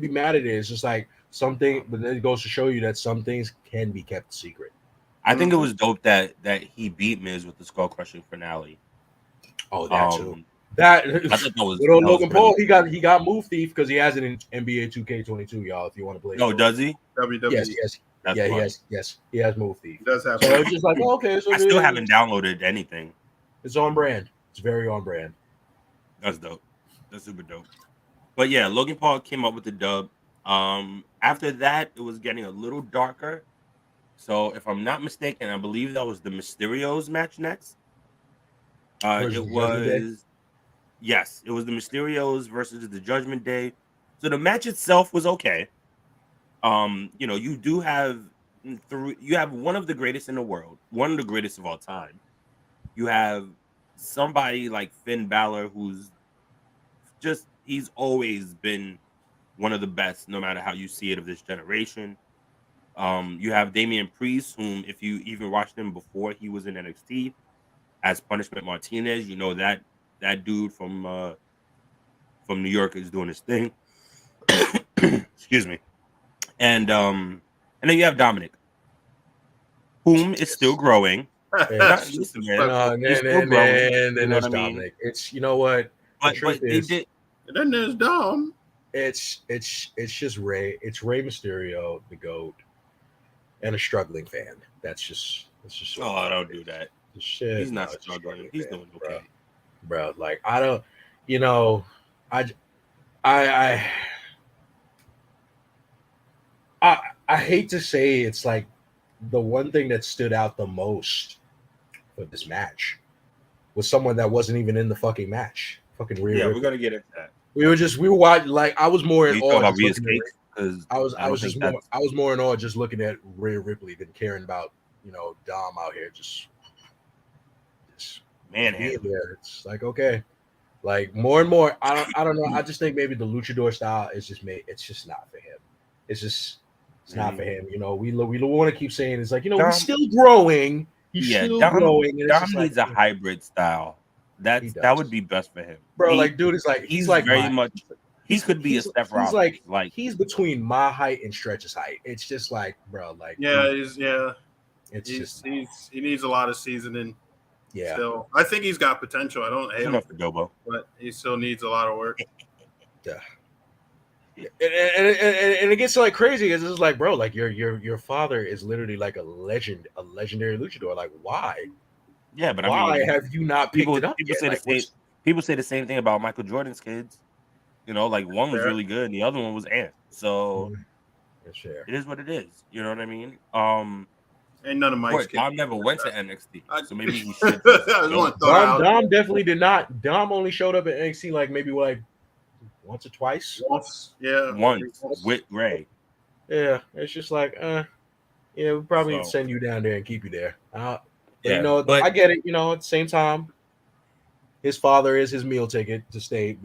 mad at it. It's just like something, but then it goes to show you that some things can be kept secret. I think it was dope that he beat Miz with the skull crushing finale. Oh, that too. I thought that was Logan Paul. really He got Move Thief because he has it in NBA 2K22, y'all. If you want to play. Oh, does he? WWE. Yes. That's Yeah, funny. he has Move Thief. He does have. So it's just like, okay, so I still haven't downloaded anything. It's on brand. It's very on brand. That's dope. That's super dope. But yeah, Logan Paul came up with the dub. After that, it was getting a little darker. So if I'm not mistaken, I believe that was the Mysterios match next. It was it was the Mysterios versus the Judgment Day. So the match itself was okay. You have one of the greatest in the world, one of the greatest of all time. You have somebody like Finn Balor, who's he's always been one of the best, no matter how you see it, of this generation. You have Damian Priest, whom, if you even watched him before he was in NXT as Punishment Martinez, you know that dude from New York is doing his thing. Excuse me. And then you have Dominic, whom is still growing. Listen, man, he's still growing. And then there's Dominic. It's what. But they did. And then there's Dom. It's just Rey. It's Rey Mysterio, the GOAT, and a struggling fan. That's just. Oh, don't do that. Shit. He's not struggling. He's doing okay, bro. Like I don't. I hate to say it's like the one thing that stood out the most for this match was someone that wasn't even in the fucking match. Fucking Rhea Ripley. We're gonna get into that. We were watching, like I was more in awe. About Rhea's cake? I was more in awe just looking at Rhea Ripley than caring about Dom out here just man. There. It's like okay, like more and more. I don't know. I just think maybe the luchador style is just made. It's just not for him. It's It's not for him. You know, we want to keep saying it's like, you know, Dom, he's still growing. He's yeah, still Dom, growing. And it's Dom just needs like a hybrid style. he That would does. be best for him, Bro, like, dude is like, he's like very much. He could be a Steph he's Robbins. like he's between my height and Stretch's height. It's just like, bro, like, Yeah, he needs a lot of seasoning. Yeah. Still, I think he's got potential. I don't hate him, enough for Dobo, but he still needs a lot of work. Yeah. And it gets like crazy because it's like, bro, like your father is literally like a legendary luchador. Like, why? Yeah, but why I mean, have you not picked it up people yet? say Like, the same. People say the same thing about Michael Jordan's kids. You know, like one was Fair. really good and the other one was ant. So That's fair. it is what it is. You know what I mean? Ain't none of Mike's kids. Dom never went to NXT, so maybe he should. Dom definitely did not. Dom only showed up at NXT like maybe like once or twice. Once with Ray. Yeah, it's just like, yeah, we probably need to send you down there and keep you there. But you know, I get it. You know, at the same time, his father is his meal ticket to stay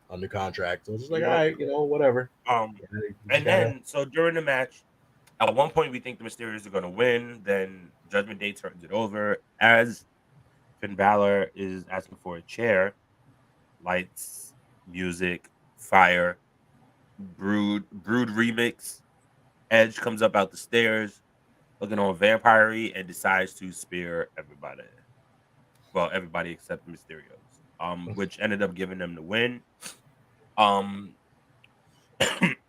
under contract. So it's just like, all right, you know, whatever. Then so during the match, at one point we think the Mysterios are going to win. Then Judgment Day turns it over as Finn Balor is asking for a chair. Lights, music, fire, Brood remix. Edge comes up out the stairs, looking all vampire-y, and decides to spear everybody. Well, everybody except the Mysterios, which ended up giving them the win.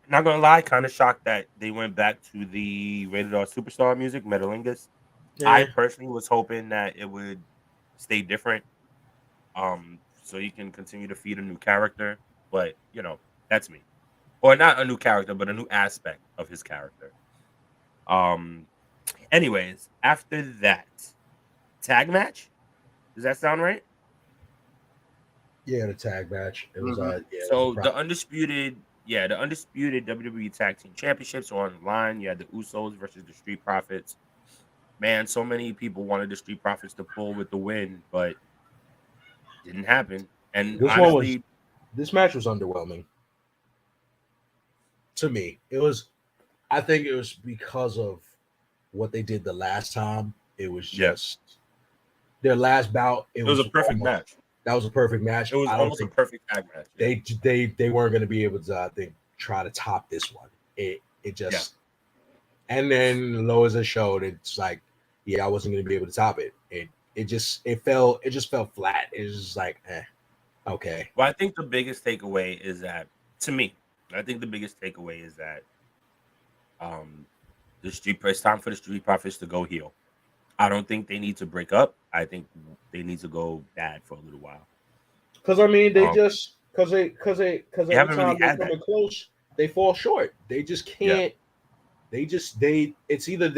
Not gonna lie, kind of shocked that they went back to the Rated R Superstar music, Metalingus. Yeah. I personally was hoping that it would stay different, so you can continue to feed a new character. But you know, that's me, or not a new character, but a new aspect of his character. Anyways, after that tag match, does that sound right? Yeah, the tag match. It was so the undisputed WWE Tag Team Championships are on the line. You had the Usos versus the Street Profits. Man, so many people wanted the Street Profits to pull with the win, but didn't happen. And honestly, this match was underwhelming to me. I think it was because of what they did the last time. It was just their last bout. It was a perfect match. That was a perfect match. It was almost a perfect tag match. Yeah. They weren't going to be able to, I think, try to top this one. It just, and then low as it showed, it's like, I wasn't going to be able to top it. It just fell flat. It was just like, okay. Well, I think the biggest takeaway is that, to me, it's time for the Street Profits to go heel. I don't think they need to break up. I think they need to go bad for a little while. Because I mean, they just because every haven't time really they're had coming that. close, they fall short. They just can't. It's either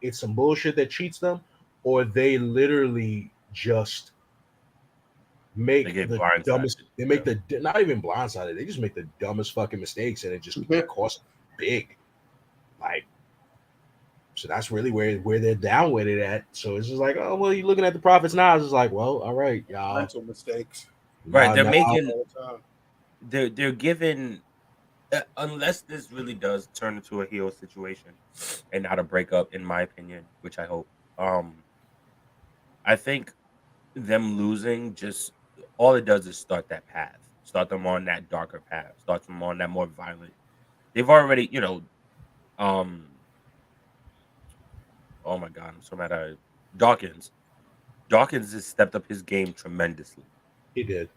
it's some bullshit that cheats them, or they literally just make the dumbest. They make the not even blindsided. They just make the dumbest fucking mistakes, and it just costs big. Like. So that's really where they're down with it at. So it's just like, oh well, you're looking at the Profits now. It's just like, well, all right, y'all. Mental mistakes. Right. They're given unless this really does turn into a heel situation and not a breakup, in my opinion, which I hope. I think them losing just all it does is start that path. Start them on that darker path. Start them on that more violent. They've already, oh my God, I'm so mad at Dawkins. Dawkins has stepped up his game tremendously. He did.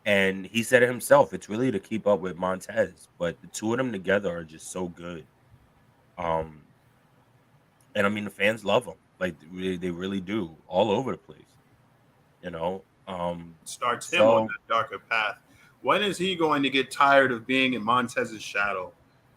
And he said it himself. It's really to keep up with Montez. But the two of them together are just so good. And I mean, the fans love them. Like, they really do. All over the place. Starts him on that darker path. When is he going to get tired of being in Montez's shadow?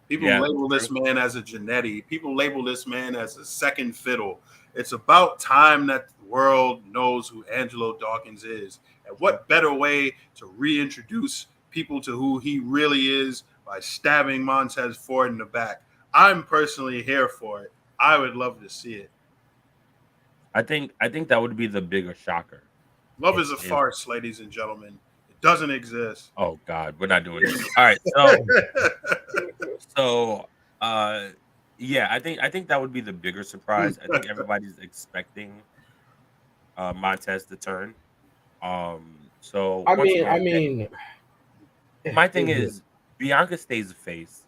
People label this man as a Jannetty. People label this man as a second fiddle. It's about time that the world knows who Angelo Dawkins is. And what better way to reintroduce people to who he really is by stabbing Montez Ford in the back? I'm personally here for it. I would love to see it. I think that would be the bigger shocker. Love is a farce, ladies and gentlemen. It doesn't exist. Oh God, we're not doing this. All right, So, uh, yeah, I think that would be the bigger surprise. I think everybody's expecting Montez to turn. So I once mean, I again, mean, my thing it is Bianca stays the face,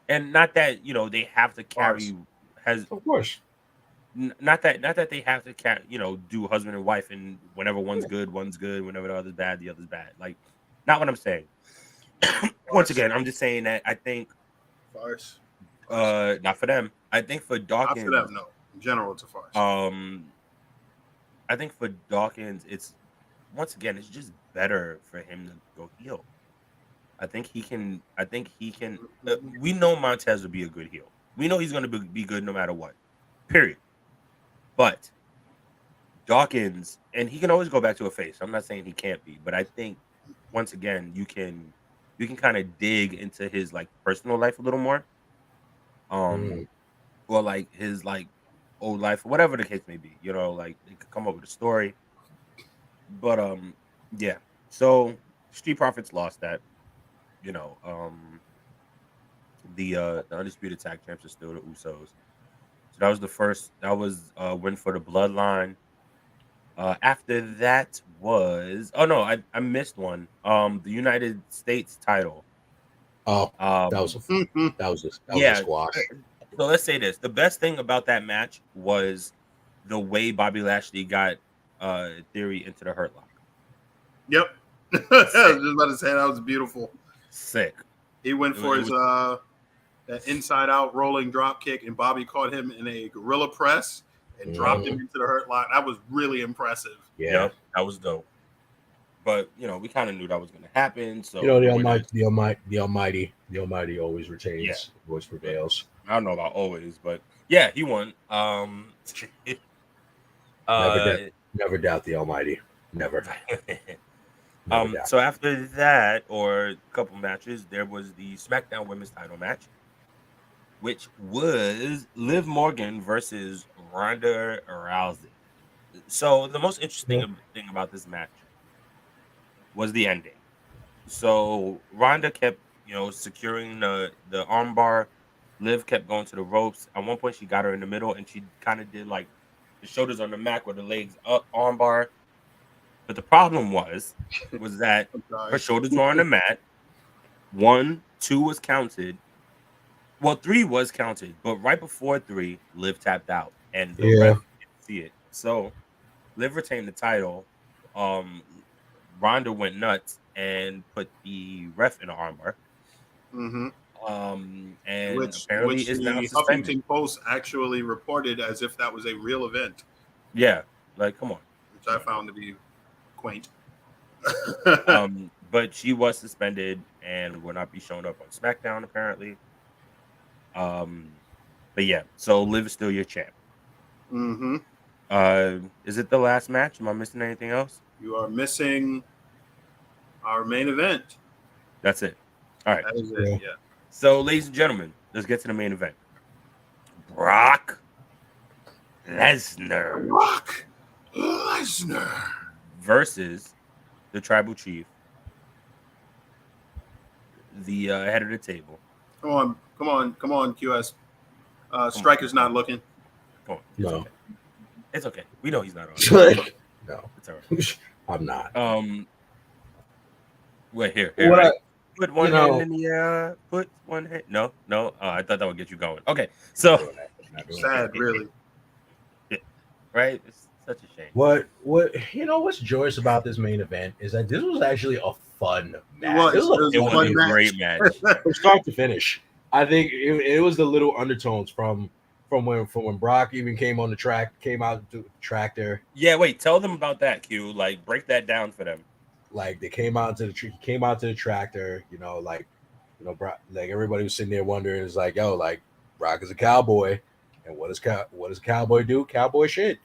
and not that they have to Farce. carry has of course. not that they have to do husband and wife, and whenever one's good, one's good. Whenever the other's bad, the other's bad. Like, not what I'm saying. Once Farce. again, I'm just saying that I think Farce. Farce. not for them. I think for Not for them, Dawkins, no. In general, it's a farce. um, I think for Dawkins, it's once again, it's just better for him to go heel. I think he can. I think he can. We know Montez will be a good heel. We know he's going to be good no matter what. Period. But Dawkins, and he can always go back to a face. I'm not saying he can't be, but I think once again, you can kind of dig into his like personal life a little more, Mm. or like his like old life, whatever the case may be. Like they could come up with a story. But yeah. So Street Profits lost that. You know, the undisputed tag champs are still the Usos. So that was the first. That was a win for the Bloodline. After that was no, I missed one. The United States title. Oh, that was Um, a yeah. squash. So let's say this: the best thing about that match was the way Bobby Lashley got Theory into the Hurt Lock. Yep. I was just about to say that was beautiful. Sick. He went for his that inside out rolling drop kick, and Bobby caught him in a gorilla press and dropped him into the Hurt Lock. That was really impressive. Yeah, Yep, that was dope. But we kind of knew that was going to happen. So the Almighty always retains, Yeah. always prevails. I don't know about always, but yeah, he won. Never doubt the Almighty. Never. Never doubt. So after that, or a couple matches, there was the SmackDown Women's Title match, which was Liv Morgan versus Ronda Rousey. So the most interesting thing about this match was the ending. So Ronda kept, securing the armbar. Liv kept going to the ropes. At one point, she got her in the middle, and she kind of did like the shoulders on the mat or the legs up armbar. But the problem was that her shoulders were on the mat. 1, 2 was counted. Well, 3 was counted, but right before 3, Liv tapped out, and the ref didn't see it. So Liv retained the title. Ronda went nuts and put the ref in an armbar. Mm-hmm. And which apparently is now the suspended. Huffington Post actually reported as if that was a real event. Yeah, like come on. Which I found to be quaint. But she was suspended and will not be showing up on SmackDown apparently. But yeah, so Liv is still your champ. Mm-hmm. Is it the last match? Am I missing anything else? You are missing our main event. That's it. All right. That is it, yeah. So, ladies and gentlemen, let's get to the main event. Brock Lesnar. Versus the Tribal Chief, the head of the table. Come on, QS. Striker's not looking. Come on. No. It's okay. We know he's not on. No. It's all right. I'm not. Wait, here. What right? Put one hand in the air. Put one hand. No. I thought that would get you going. Okay. So sad, really. Right? It's such a shame. What's joyous about this main event is that this was actually a fun match. It was a great match. From start to finish. I think it was the little undertones from when Brock even came out to the tractor. Yeah, wait, tell them about that, Q. Like, break that down for them. Like they came out to the tractor, Brock, like everybody was sitting there wondering, it's like, yo, like Brock is a cowboy, and what does a cowboy do? Cowboy shit.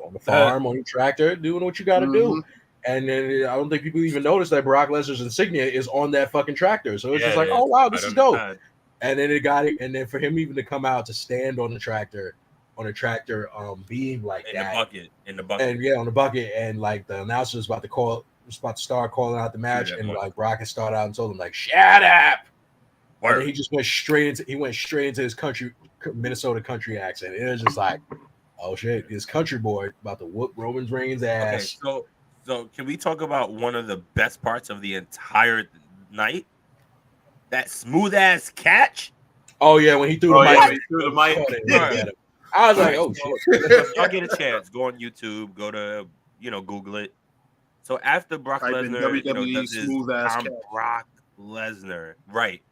On the farm, on the tractor, doing what you got to do. And then I don't think people even notice that Brock Lesnar's insignia is on that fucking tractor. So it's just like, oh wow, this is dope. And then it got it, and then for him even to come out to stand on the tractor, being like in the bucket, and on the bucket, and like the announcer was about to start calling out the match, and like Brock had started out and told him like, shut up. And then he just went straight into his Minnesota country accent. It was just like, oh shit, this country boy about to whoop Roman Reigns' ass. Okay, so can we talk about one of the best parts of the entire night? That smooth ass catch. Oh yeah, when he threw the mic. Yeah, he threw the mic. I was like, oh shit. If y'all get a chance, go on YouTube, go to Google it. So after Brock Lesnar, does his Brock Lesnar, right?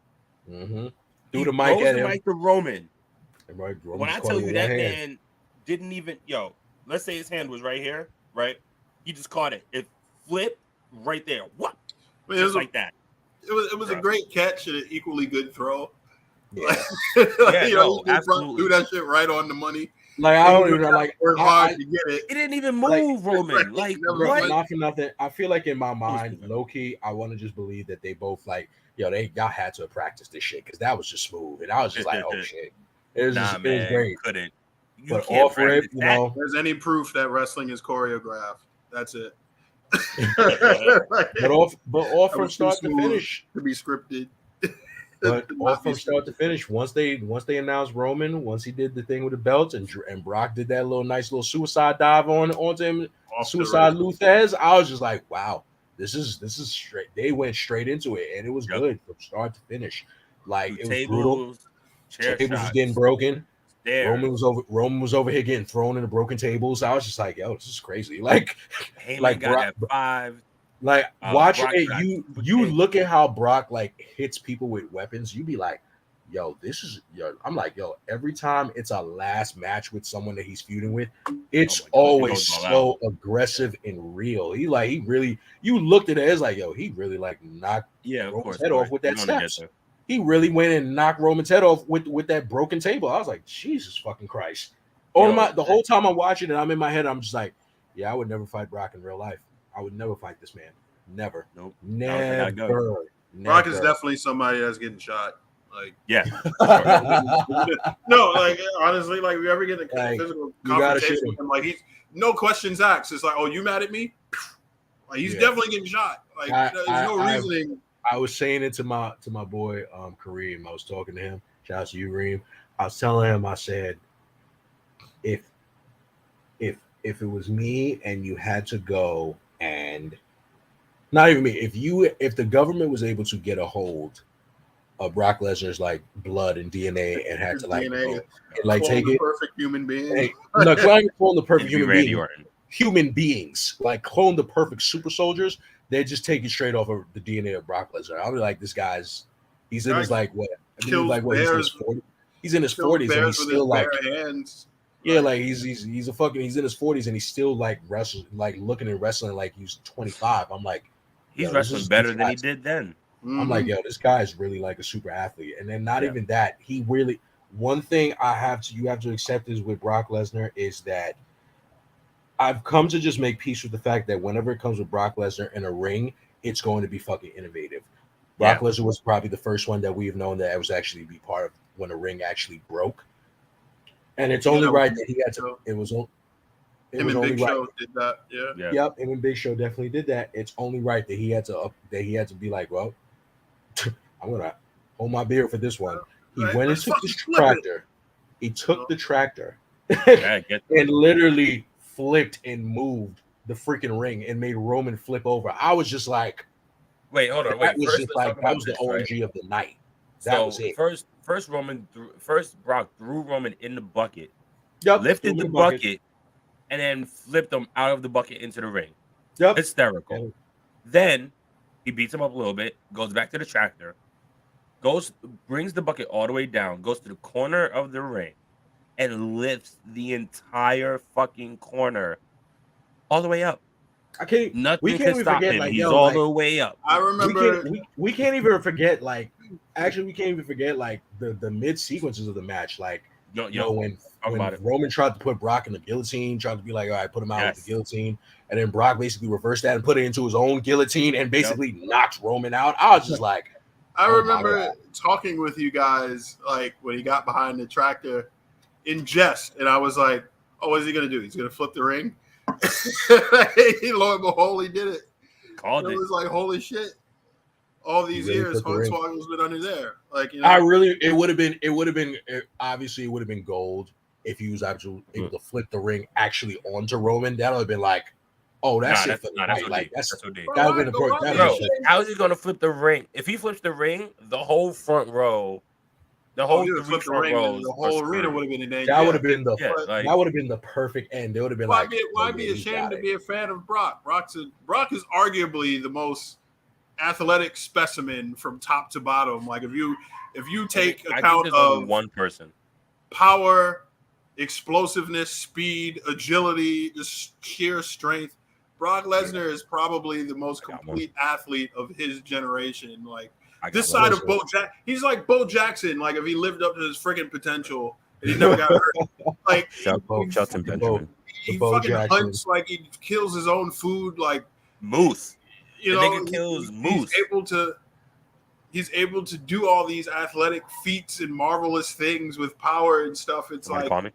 Mm-hmm. Threw the mic at him. To Roman. When I tell you that man didn't even let's say his hand was right here, right? He just caught it. It flipped right there. What? Just like that. It was a great catch and an equally good throw. Yeah, absolutely. Do that shit right on the money. Like I don't even know. Like work hard to get it. It didn't even move, Roman. Like what? Not for nothing. I feel like in my mind, low key, I want to just believe that they both y'all had to practice this shit because that was just smooth, and I was just like, oh shit, it was it was great. Couldn't. But all for it, there's any proof that wrestling is choreographed. That's it. but all from start to finish to be scripted. But all from start to finish, once they announced Roman, once he did the thing with the belts, and Brock did that nice little suicide dive onto him, suicide Luthez, I was just like, wow, this is straight. They went straight into it, and it was good from start to finish. Like it was brutal. Tables was getting broken. Roman was over here getting thrown into broken tables. I was just like, yo, this is crazy. Like got that 5. Like watching it, you look at how Brock like hits people with weapons. You be like, yo, I'm like, yo, every time it's a last match with someone that he's feuding with, it's always so aggressive and real. He really, you looked at it as like, yo, he really like knocked Roman's head off with that steps. He really went and knocked Roman's head off with that broken table. I was like, Jesus fucking Christ. The whole time I'm watching it, I'm in my head, I'm just like, yeah, I would never fight Brock in real life. I would never fight this man. Never. Nope. Never. Brock is definitely somebody that's getting shot. Like, yeah. No, like honestly, like if you ever get a physical confrontation with him, like he's no questions asked. It's like, oh, you mad at me? Like he's definitely getting shot. Like there's no reasoning. I was saying it to my boy Kareem. I was talking to him. Shout out to you, Kareem. I was telling him, I said, if it was me and you had to go and not even me, if the government was able to get a hold of Brock Lesnar's like blood and DNA and had to like DNA, take it, perfect human being. Hey, no, clone the perfect human beings, like clone the perfect super soldiers. They just take it straight off of the DNA of Brock Lesnar. I'll be like, this guy's he's in his like what? He's in his 40s. He's in his 40s and he's still like hands. Yeah, like he's in his 40s and he's still like wrestling, like looking and wrestling like he's 25. I'm like, he's wrestling better than he did then. I'm like, yo, this guy is really like a super athlete. And then not even that, he really one thing you have to accept is with Brock Lesnar is that I've come to just make peace with the fact that whenever it comes with Brock Lesnar in a ring, it's going to be fucking innovative. Brock Lesnar was probably the first one that we've known that was actually be part of when a ring actually broke. And it's only right that he had to. It was only Big right. Show did that. Yeah. Yep. Him and Big Show definitely did that. It's only right that he had to be like, well, I'm gonna hold my beer for this one. He went and took this tractor. He took the tractor and literally flipped and moved the freaking ring and made Roman flip over. I was just like, wait, hold on. That was the OG of the night. That was it. First Brock threw Roman in the bucket, lifted the bucket, and then flipped him out of the bucket into the ring. Hysterical. Then he beats him up a little bit, goes back to the tractor, brings the bucket all the way down, goes to the corner of the ring, and lifts the entire fucking corner all the way up. Nothing can stop him. Like, he's all the way up. I remember we can't even forget like actually we can't even forget like the mid sequences of the match. Like when Roman tried to put Brock in the guillotine, tried to be like, all right, put him out with the guillotine, and then Brock basically reversed that and put it into his own guillotine and basically knocked Roman out. I was just like, I remember talking with you guys like when he got behind the tractor in jest, and I was like, oh, what is he gonna do? He's gonna flip the ring. Lo and behold, he did it. Called it. It was like, holy shit. all these really years, put the ring. Hornswoggle's been under there. Like, you I know, really, it would have been, obviously, it would have been gold if he was actually able to flip the ring actually onto Roman. That would have been like, oh, that's it for the that's night. Like That's OD. that would have been the Why that be would Bro, have been ashamed? how is he gonna flip the ring? If he flips the ring, the whole front row, the Oh, whole if you would three flip the front ring, then rows the are whole arena screwed. would have been in danger. that Yeah. would have been the Yeah, like that would have been the perfect end. They would have been like, Why oh, be yeah, he's ashamed got to it. be a fan of Brock? Brock is arguably the most athletic specimen from top to bottom. Like if you take I think account there's only of one person. power, explosiveness, speed, agility, just sheer strength, Brock Lesnar is probably the most I got complete athlete of his generation. Like I got this one. side of Bo Jackson, he's like Bo Jackson. Like if he lived up to his freaking potential and he never got hurt. Like Shelton Benjamin. he Bo fucking Jackson. hunts like he kills his own food. Like Moose. you The know, nigga kills he's moose. he's able to do all these athletic feats and marvelous things with power and stuff. It's Somebody like call me?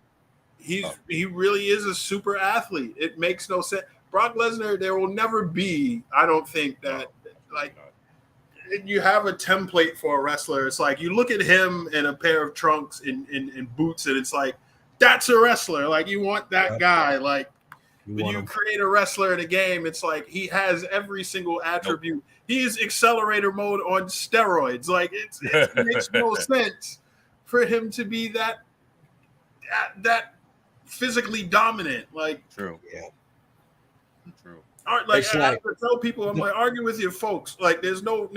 he really is a super athlete. It makes no sense. Brock Lesnar, there will never be, I don't think that like you have a template for a wrestler. It's like you look at him in a pair of trunks and boots, and it's like that's a wrestler. Like you want that guy. Like when you create a wrestler in a game, it's like he has every single attribute. He is accelerator mode on steroids. Like it makes no sense for him to be that physically dominant. Like True. Yeah. True. Like I have to tell people, I'm like, argue with your folks. Like there's no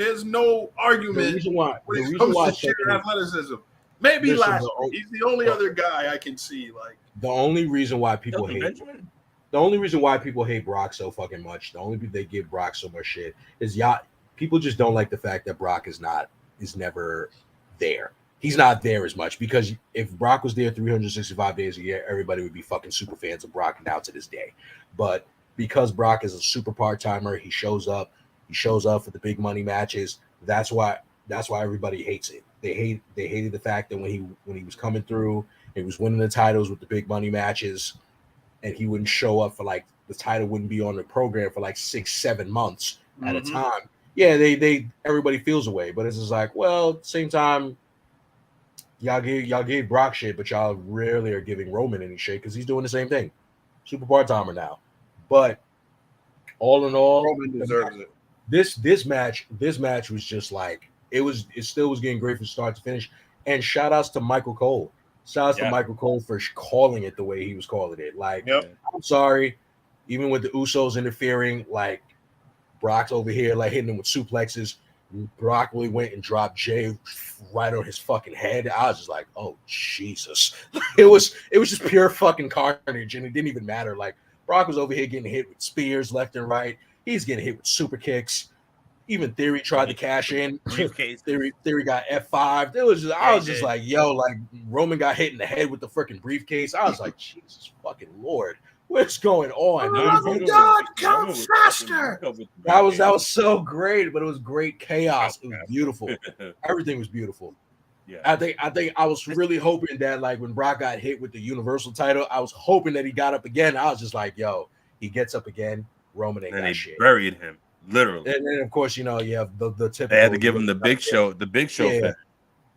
argument. The reason why sheer athleticism. Maybe Lashley. He's the only other guy I can see. Like the only reason why people hate Benjamin? the only reason why people hate Brock so fucking much, the only reason they give Brock so much shit is people just don't like the fact that Brock is never there. He's not there as much because if Brock was there 365 days a year, everybody would be fucking super fans of Brock now to this day. But because Brock is a super part-timer, he shows up for the big money matches. That's why everybody hates it. They hated the fact that when he was coming through, he was winning the titles with the big money matches, and he wouldn't show up for like the title wouldn't be on the program for like 6-7 months at a time. Yeah, everybody feels away, but it's just like, well, at the same time, y'all gave Brock shit, but y'all rarely are giving Roman any shit because he's doing the same thing. Super part-timer now. But all in all, Roman deserves it. This match was just like it still was getting great from start to finish. And shout outs to Michael Cole. Shout outs to Michael Cole for calling it the way he was calling it. Like, I'm sorry, even with the Usos interfering, like Brock's over here like hitting him with suplexes. Brock really went and dropped Jay right on his fucking head. I was just like, oh Jesus. It was just pure fucking carnage, and it didn't even matter. Like Brock was over here getting hit with spears left and right. He's getting hit with super kicks. Even Theory tried to cash in. Theory got F5. I was just like, yo, like Roman got hit in the head with the freaking briefcase. I was like, Jesus fucking Lord, what's going on? Oh, God, come faster! That was so great, but it was great chaos. It was beautiful. Everything was beautiful. Yeah, I think I was really hoping that like when Brock got hit with the Universal title, I was hoping that he got up again. I was just like, yo, he gets up again. Roman ain't got shit. Buried him literally, and then of course you have the typical. They had to give him the big show. The big show.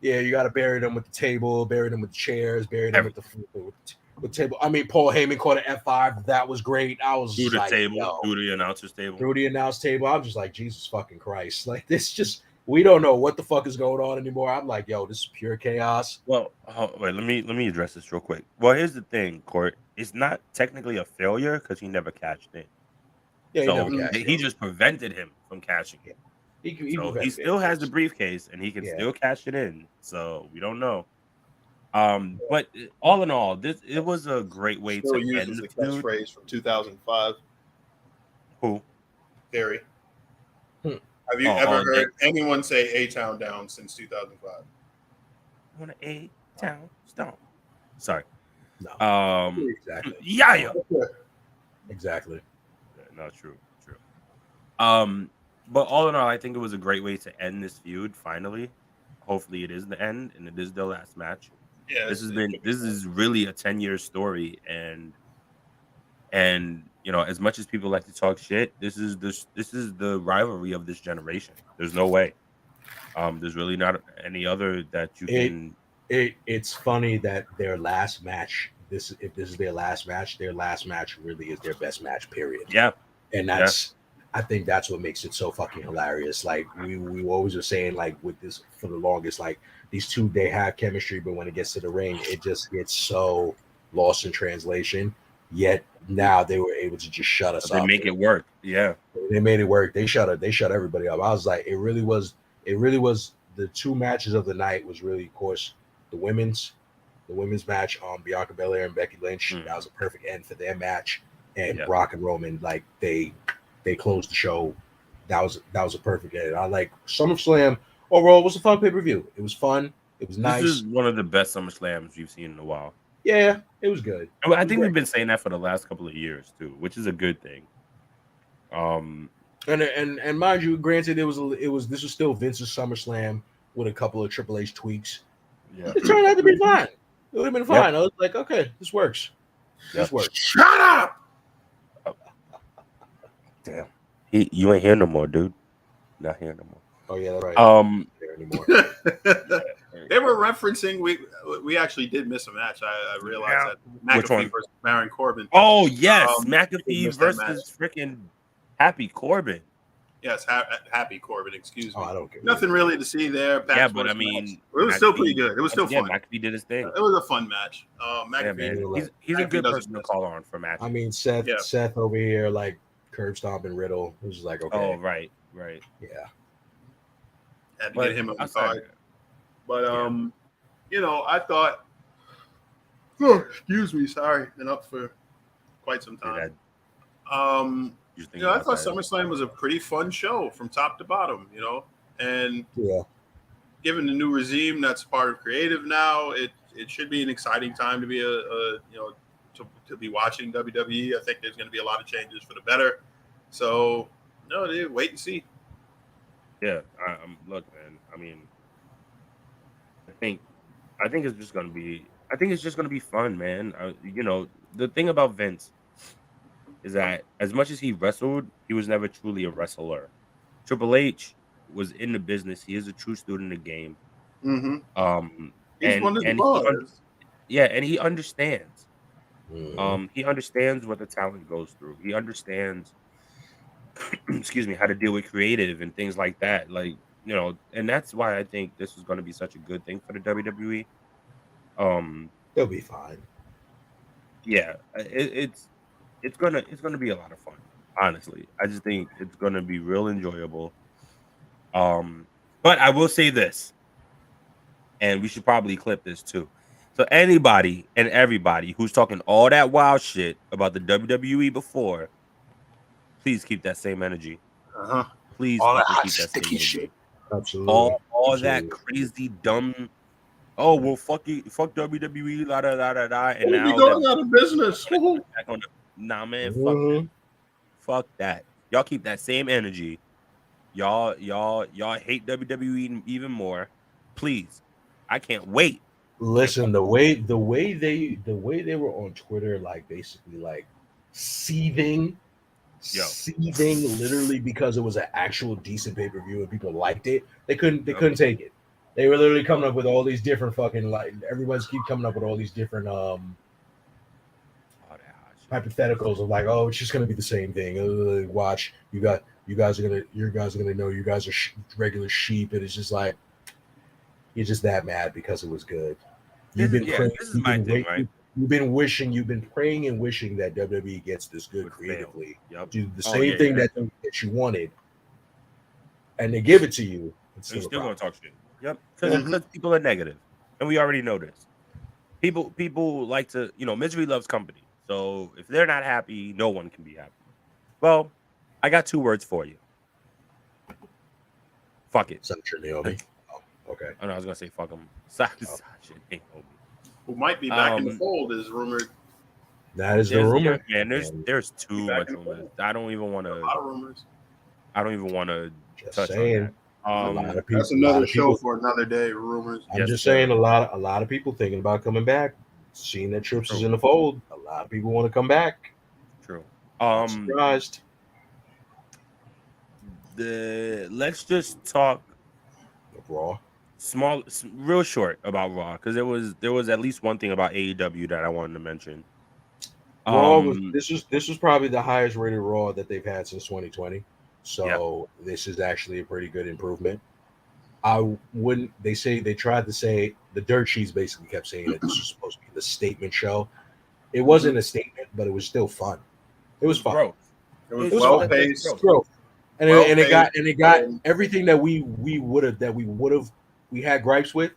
Yeah, you got to bury them with the table, bury them with the chairs, bury them with the table. I mean, Paul Heyman caught an F5. That was great. I was through the like, table, through the announcer's table, through the announce table. I'm just like, Jesus fucking Christ! Like this, just we don't know what the fuck is going on anymore. I'm like, yo, this is pure chaos. Well, wait, let me address this real quick. Well, here's the thing, Court. It's not technically a failure because he never cashed in. Yeah, so he just prevented him from cashing it. He still has the briefcase and he can still cash it in. So we don't know. But all in all, it was a great way to end the feud. Phrase from 2005. Who? Theory. Have you ever heard anyone say A-Town down since 2005? I want an A-Town stomp. Sorry. No. Exactly. Yeah. Exactly. No, true. But all in all, I think it was a great way to end this feud. Finally, hopefully, it is the end and it is the last match. Yeah, this is really a 10-year story, and as much as people like to talk shit, this is the rivalry of this generation. There's no way. There's really not any other that you It can. it's funny that their last match, if this is their last match really is their best match, period. Yeah, And yeah. I think that's what makes it so fucking hilarious. Like we always were saying, like with this for the longest, like these two they have chemistry, but when it gets to the ring, it just gets so lost in translation. Yet now they were able to just shut us They up. make it work. Yeah, They made it work. They shut everybody up. I was like, it really was the two matches of the night was really, of course, the women's match on Bianca Belair and Becky Lynch. That was a perfect end for their match. And Yeah. Brock and Roman, like they closed the show. That was a perfect end. I like SummerSlam overall was a fun pay-per-view. It was fun. It was This nice. is one of the best SummerSlams we've seen in a while. Yeah, it was good. I think we've been saying that for the last couple of years too, which is a good thing. And mind you, granted, this was still Vince's SummerSlam with a couple of Triple H tweaks. Yeah, It turned out to be fine. It would have been fine. I was like, okay, this works. This works. Shut up! Damn, you ain't here no more, dude. Not here no more. Oh yeah, that's right. There anymore. They were referencing we actually did miss a match. I realized that McAfee versus Baron Corbin. Oh yes, McAfee versus freaking Happy Corbin. Yes, Happy Corbin. Excuse me. Oh, I don't care. Nothing really to see there. Yeah, but I mean, it was still pretty good. It was still fun. McAfee did his thing. It was a fun match. McAfee, he's a good person to call on for matches. I mean, Seth over here like curb stomping Riddle. It was like, okay. Oh right. Yeah. Had to get him on the card. But I thought. Oh, excuse me. Sorry, been up for quite some time. I thought SummerSlam was a pretty fun show from top to bottom. And given the new regime that's part of creative now, it should be an exciting time to be to be watching WWE. I think there's going to be a lot of changes for the better. So wait and see. Yeah, look, man. I mean, I think it's just gonna be fun, man. The thing about Vince is that as much as he wrestled, he was never truly a wrestler. Triple H was in the business. He is a true student of the game. Mm-hmm. He's one of the boss. And he understands. Mm-hmm. He understands what the talent goes through. He understands, excuse me, how to deal with creative and things like that. Like, and that's why I think this is going to be such a good thing for the WWE. They'll be fine. Yeah, it's gonna be a lot of fun. Honestly, I just think it's gonna be real enjoyable. But I will say this, and we should probably clip this too. So anybody and everybody who's talking all that wild shit about the WWE before, please keep that same energy. Please all that keep that same shit. energy. Absolutely. All that crazy dumb. Oh well, fuck WWE, la da da da da. And we'll be going out of business. Nah, man, fuck that. Y'all keep that same energy. Y'all hate WWE even more. Please, I can't wait. Listen, the way they were on Twitter, like basically like seething, literally because it was an actual decent pay-per-view and people liked it. They couldn't take it. They were literally coming up with all these different fucking everybody's keep coming up with all these different hypotheticals of like, oh, it's just gonna be the same thing. Watch, you guys are gonna know you guys are regular sheep, and it's just like you're just that mad because it was good. You've been praying, this is my thing, right? You've been praying and wishing that WWE gets this good creatively. Do the same thing that you wanted, and they give it to you. You're still gonna talk shit. Yep, because people are negative, and we already know this. People like to, misery loves company. So if they're not happy, no one can be happy. Well, I got 2 words for you. Fuck it. Sasha Naomi. Oh, okay. Oh, no, I was gonna say fuck them. Sasha Naomi. Who might be back in the fold is rumored. That is the rumor. Man, there's too much rumors. I don't even want to. A lot of rumors. I don't even want to touch saying. on that. A lot of people, that's another show for another day. Rumors. I'm just saying, a lot of people thinking about coming back, seeing that Trips is in the fold. A lot of people want to come back. True. Surprised. Let's just talk Raw? Real short about Raw, because there was at least one thing about AEW that I wanted to mention. Raw was this was probably the highest rated Raw that they've had since 2020. So this is actually a pretty good improvement. I wouldn't. They tried to say the dirt sheets basically kept saying that this was supposed to be the statement show. It wasn't a statement, but it was still fun. It was fun. Growth. It was It was well fun. paced. Growth. And it got and everything that we would have we had gripes with.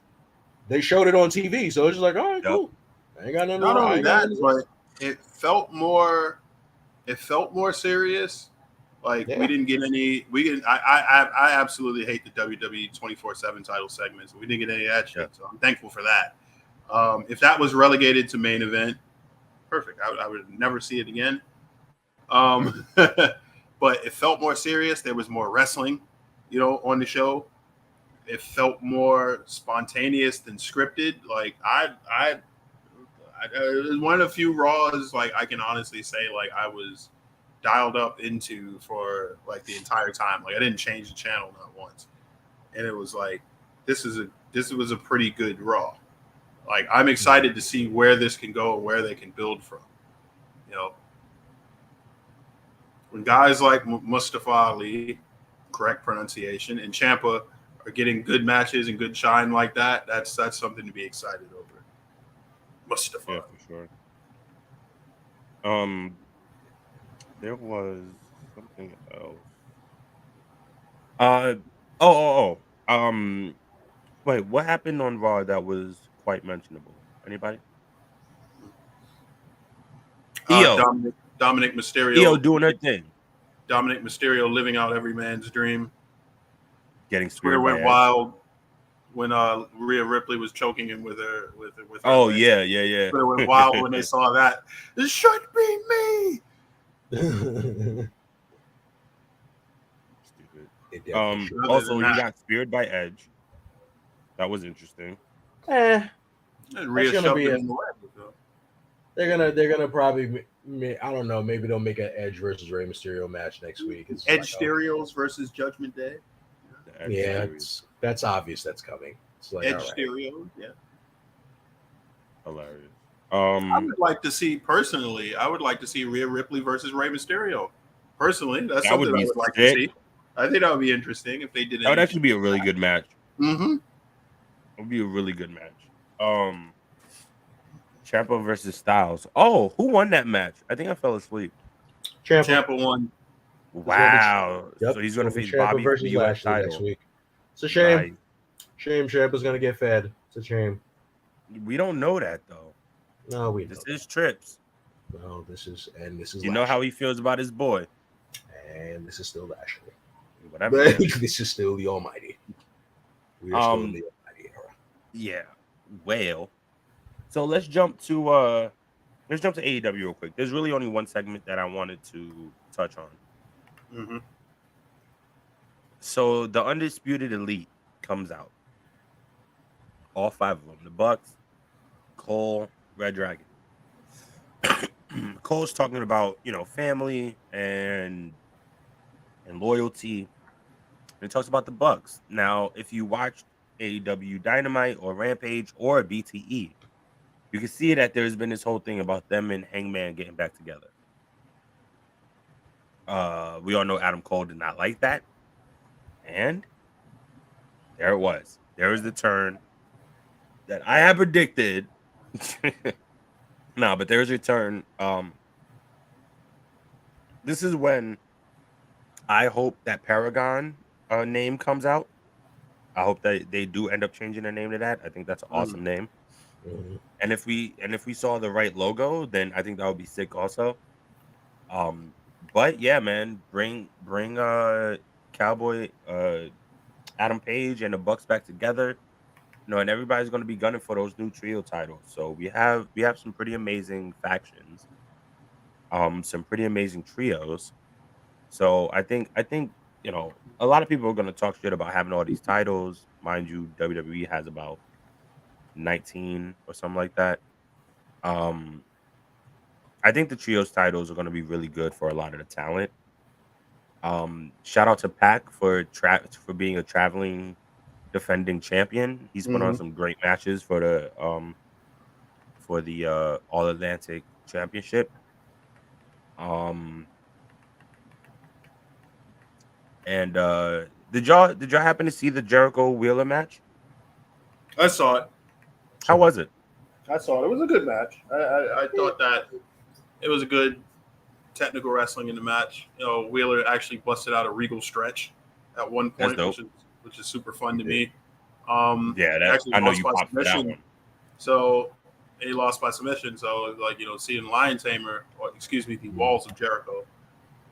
They showed it on TV, so it's just like, all right, cool. I ain't got nothing. Not only that, nothing but it felt more serious. Like we didn't get any. We didn't. I absolutely hate the WWE 24/7 title segments. We didn't get any of that shit, so I'm thankful for that. If that was relegated to main event, perfect. I would never see it again. But it felt more serious. There was more wrestling, on the show. It felt more spontaneous than scripted. Like it was one of the few Raws, like I can honestly say, like I was dialed up into for like the entire time. Like I didn't change the channel not once, and it was like this was a pretty good Raw. Like I'm excited to see where this can go and where they can build from. When guys like Mustafa Ali, correct pronunciation, and Ciampa are getting good matches and good shine like that, that's something to be excited over. Mustafa. Yeah, for sure. There was something else. Wait, what happened on Raw that was quite mentionable? Anybody? EO. Dominic Mysterio. EO doing her thing. Dominic Mysterio living out every man's dream. Getting Twitter speared went by wild when Rhea Ripley was choking him with her. Oh leg. yeah. Twitter went wild when they saw that. This should be me. Stupid. Also, he got speared by Edge. That was interesting. Rhea shoved him in the leg. They're gonna probably. I don't know. Maybe they'll make an Edge versus Rey Mysterio match next week. It's Edge Stereos versus Judgment Day. Yeah, that's obvious. That's coming. It's like Edge Stereo. Yeah. Hilarious. I would like to see personally. I would like to see Rhea Ripley versus Rey Mysterio. Personally, that's something I would like to see. I think that would be interesting if they did. That would actually be a really good match. Mm-hmm. It would be a really good match. Ciampa versus Styles. Oh, who won that match? I think I fell asleep. Ciampa won. Wow. So he's going to face Bobby versus for the US Lashley title next week. It's a shame. Nice. Shame Ciampa's going to get fed. It's a shame. We don't know that though. No, This is Trips. No, this is You Lashley. know how he feels about his boy. And this is still Lashley. Whatever. This is still the Almighty. We are still in the Almighty era. Yeah. Well. So let's jump to AEW real quick. There's really only one segment that I wanted to touch on. Mm-hmm. So the Undisputed Elite comes out. All 5 of them. The Bucks, Cole, Red Dragon. Cole's talking about, family and loyalty. And he talks about the Bucks. Now, if you watched AEW Dynamite or Rampage or BTE, you can see that there's been this whole thing about them and Hangman getting back together. We all know Adam Cole did not like that. And there it was. There was the turn that I had predicted. No, but there's a turn. This is when I hope that Paragon name comes out. I hope that they do end up changing their name to that. I think that's an awesome name. Mm-hmm. And if we saw the right logo, then I think that would be sick also. But yeah, man, bring Cowboy Adam Page and the Bucks back together. And everybody's going to be gunning for those new trio titles. So we have some pretty amazing factions. Some pretty amazing trios. So I think a lot of people are going to talk shit about having all these titles. Mind you, WWE has about 19 or something like that. I think the trios titles are going to be really good for a lot of the talent. Shout out to Pac for being a traveling defending champion. He's put on some great matches for the All Atlantic Championship. And did y'all happen to see the Jericho Wheeler match? I saw it. How was it? I saw it. It was a good match. I thought that it was a good technical wrestling in the match. You know, Wheeler actually busted out a regal stretch at one point, which is super fun to me. Yeah, that I know you popped for that one. So he lost by submission. So like, you know, seeing Lion Tamer, or excuse me, the Walls of Jericho.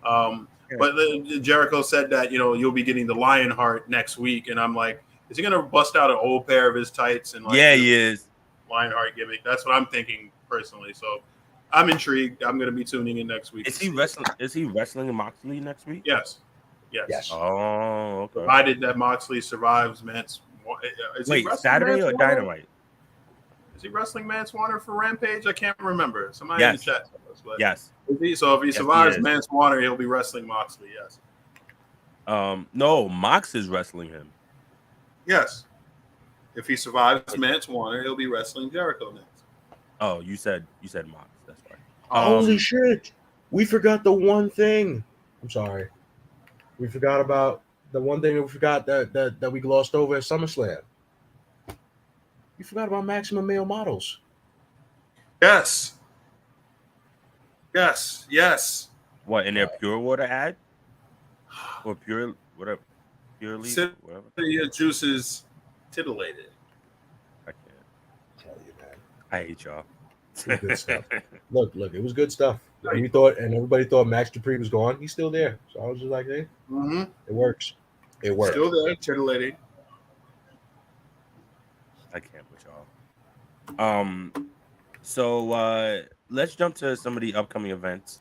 But Jericho said that, you know, you'll be getting the Lionheart next week, and I'm like, is he gonna bust out an old pair of his tights and like? Yeah, he is. Lionheart gimmick. That's what I'm thinking personally. So I'm intrigued. I'm going to be tuning in next week. Is he wrestling? Is he wrestling Moxley next week? Yes. Oh, okay. Provided that Moxley survives Mance. Wait, Saturday or Dynamite? Is he wrestling Mance Warner for Rampage? I can't remember. Somebody in the chat. Yes. If he survives Mance Warner, he'll be wrestling Moxley. Yes. No, Mox is wrestling him. Yes. If he survives Mance Warner, he'll be wrestling Jericho next. Oh, you said Mox. That's right. Holy shit! We forgot the one thing. I'm sorry. We forgot about the one thing that we forgot that we glossed over at SummerSlam. We forgot about Maximum Male Models. Yes. What, in their Pure Water ad? Or Pure whatever? Pure Leaf? Whatever. Juices titillated. I can't tell you, man. I hate y'all. Good stuff. Look, it was good stuff. And everybody thought Max Dupree was gone. He's still there. So I was just like, hey, it works. It works. Still there, titillating. I can't with y'all. So let's jump to some of the upcoming events.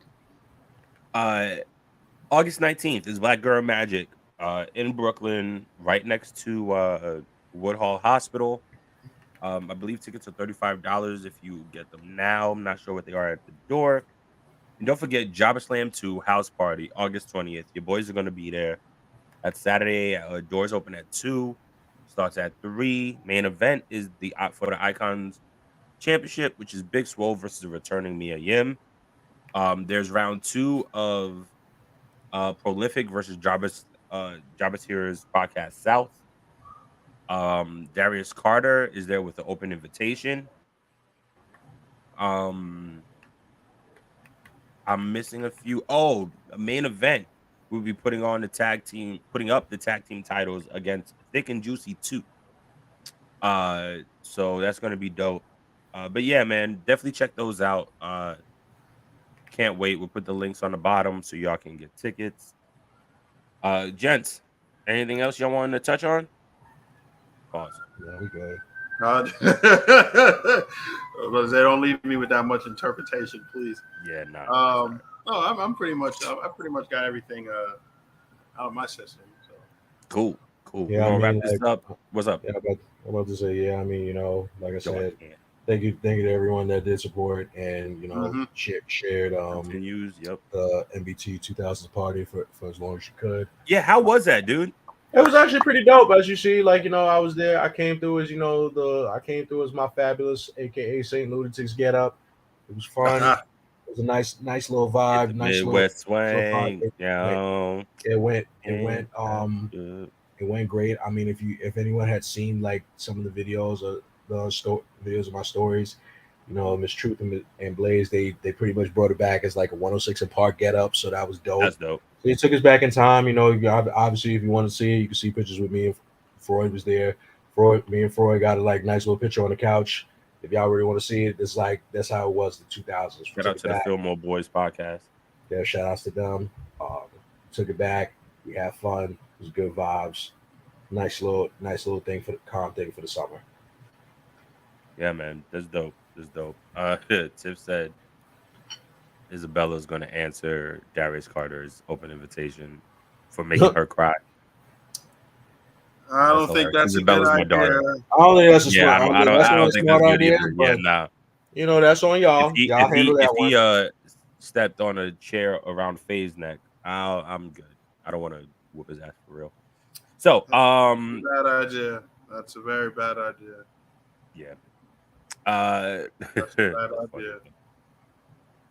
August 19th is Black Girl Magic in Brooklyn, right next to Woodhall Hospital. I believe tickets are $35 if you get them now. I'm not sure what they are at the door. And don't forget Jobber Slam 2 House Party, August 20th. Your boys are going to be there. That's Saturday. Doors open at 2. Starts at 3. Main event is for the Icons Championship, which is Big Swole versus the returning Mia Yim. There's round 2 of Prolific versus Jarvis Heroes Podcast South. Darius Carter is there with the open invitation. I'm missing a few. Oh, a main event. We'll be putting up the tag team titles against Thick and Juicy 2. So that's gonna be dope. But yeah, man, definitely check those out. Can't wait. We'll put the links on the bottom so y'all can get tickets. Gents, anything else y'all wanted to touch on? Pause. Yeah, we good. They don't leave me with that much interpretation, please. Yeah, no. I'm pretty much. I pretty much got everything out of my system. So cool. Yeah, we'll wrap this up. What's up? Yeah, I'm about to say, yeah. I mean, you know, like I said, thank you to everyone that did support and shared continues. Yep. The MBT 2000 party for as long as you could. Yeah, how was that, dude? It was actually pretty dope, as you see. Like, you know, I was there. I came through as my fabulous, aka St. Lunatics get up. It was fun. It was a nice little vibe. Nice Midwest swing. It went great. I mean, if anyone had seen like some of the videos of videos of my stories, you know, Miss Truth and Blaze, they pretty much brought it back as like a 106 and Park get up. So that was dope. That's dope. So it took us back in time. You know, obviously, if you want to see it, you can see pictures with me. Freud was there. Me and Freud got a like nice little picture on the couch. If y'all really want to see it, that's how it was the 2000s. Shout out to the Fillmore Boys podcast. Yeah, shout outs to them. Took it back. We had fun. It was good vibes. Nice little thing for the calm thing for the summer. Yeah, man, that's dope. Tiff said Isabella's going to answer Darius Carter's open invitation for making her cry. I don't think that's a good idea. I don't think that's a smart idea. I don't think that's good either. Yeah, nah. You know, that's on y'all. If he stepped on a chair around Faye's neck, I'm good. I don't want to whoop his ass for real. So, Bad idea. That's a very bad idea. yeah. That's a bad That's funny. idea.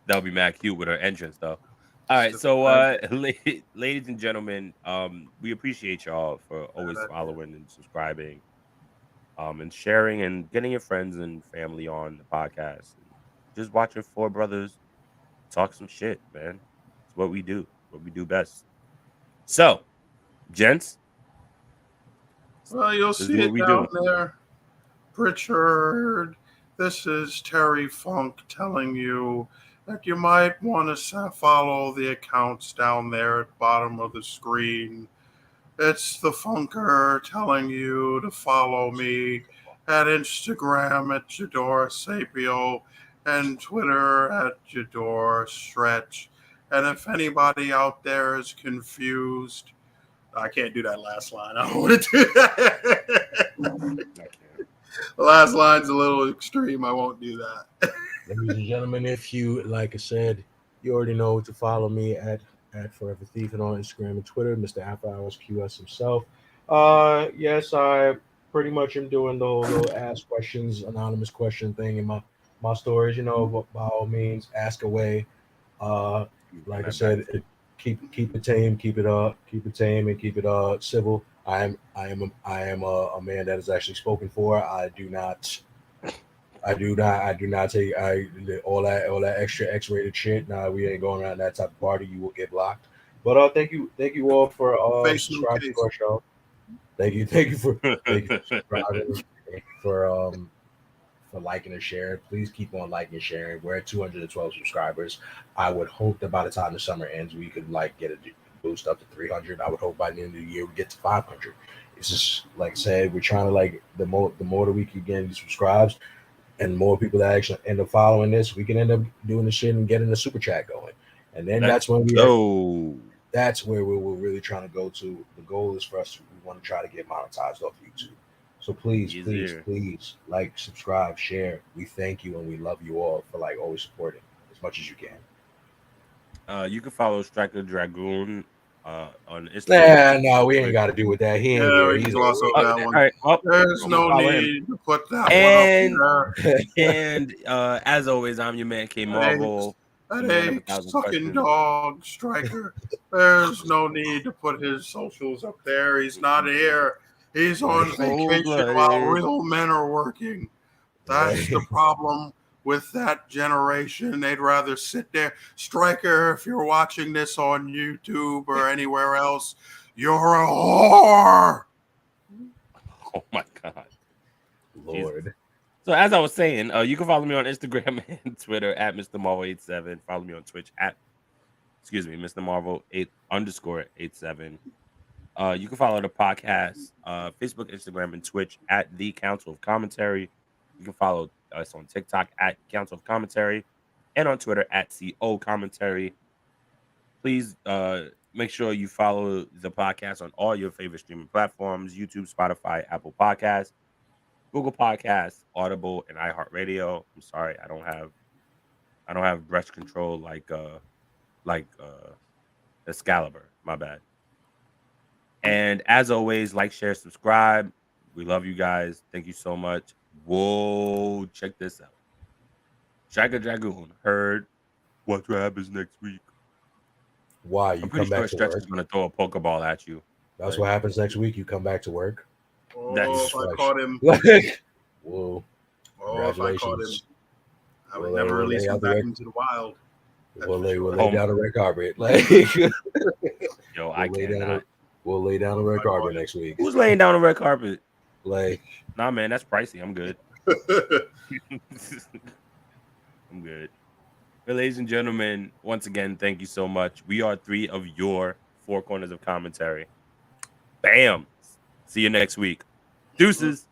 That'll be mad cute with her entrance, though. All right, It's a so bad, ladies and gentlemen, we appreciate y'all for bad always idea. following and subscribing, and sharing and getting your friends and family on the podcast and just watching four brothers talk some shit, man. It's what we do best. So, gents, Well, you'll this is see what it we down do. there. Pritchard, this is Terry Funk telling you that you might want to follow the accounts down there at the bottom of the screen. It's the Funker telling you to follow me at Instagram at Jador Sapio and Twitter at Jador Stretch. And if anybody out there is confused, I can't do that last line. I don't want to do that. I can't. The last line's a little extreme. I won't do that. Ladies and gentlemen, if you, like I said, you already know to follow me at Forever Thief and on Instagram and Twitter, Mr. After Hours QS himself. Yes, I pretty much am doing the whole little ask questions, anonymous question thing in my stories. You know, but by all means, ask away. Uh, like I said, keep it tame, keep it tame, and keep it civil. I am a man that is actually spoken for. I do not take all that extra X-rated shit. Nah, we ain't going around that type of party. You will get blocked. But thank you all for Face no subscribing case. to our show. Thank you for subscribing. Thank you for liking and sharing. Please keep on liking and sharing. We're at 212 subscribers. I would hope that by the time the summer ends, we could like get a boost up to 300. I would hope by the end of the year we get to 500. It's just like I said, we're trying to like the more that we keep getting subscribes and more people that actually end up following this, we can end up doing the shit and getting the super chat going. And then that's when that's where we're really trying to go to. The goal is for us we want to try to get monetized off YouTube. So please like, subscribe, share. We thank you and we love you all for like always supporting as much as you can. You can follow Striker Dragoon on Instagram. No, we ain't got to do with that. He ain't Yeah, here. we can He's gloss over All that one. right, well, There's I'm no gonna follow him. need to put that And one up there. and as always, I'm your man K Marvel, the That man of a ain't thousand sucking questions. dog, Striker. There's no need to put his socials up there. He's not here. He's on vacation while Cold-blooded. real men are working. That's the problem with that generation. They'd rather sit there. Striker, if you're watching this on YouTube or anywhere else, you're a whore. Oh my god, Lord. Jesus. So as I was saying, you can follow me on Instagram and Twitter at Mr. Marvel87. Follow me on Twitch at Mr. Marvel 8_87. You can follow the podcast, Facebook, Instagram, and Twitch at The Council of Commentary. You can follow us on TikTok at Council of Commentary and on Twitter at CO Commentary. Please make sure you follow the podcast on all your favorite streaming platforms: YouTube, Spotify, Apple Podcasts, Google Podcasts, Audible, and iHeartRadio. I'm sorry, I don't have breast control like Excalibur. My bad. And as always, like, share, subscribe. We love you guys. Thank you so much. Whoa, check this out. Striker Dragoon heard what happens next week. Why? You I'm come pretty sure back to Stretch work? is gonna throw a Pokeball at you. That's what happens next week. You come back to work. Oh, That's if I like- caught him. Whoa. Oh, if I caught him. Congratulations. I would Well, never well, release they him have the back rec- into the wild. That's We'll for lay, sure. we'll lay down the red carpet. Like Yo, I lay down cannot. we'll lay down the red I caught carpet it. next week. Who's laying down the red carpet? Like Nah, man, that's pricey. I'm good. I'm good. Well, ladies and gentlemen, once again, thank you so much. We are three of your four corners of commentary. Bam. See you next week. Deuces.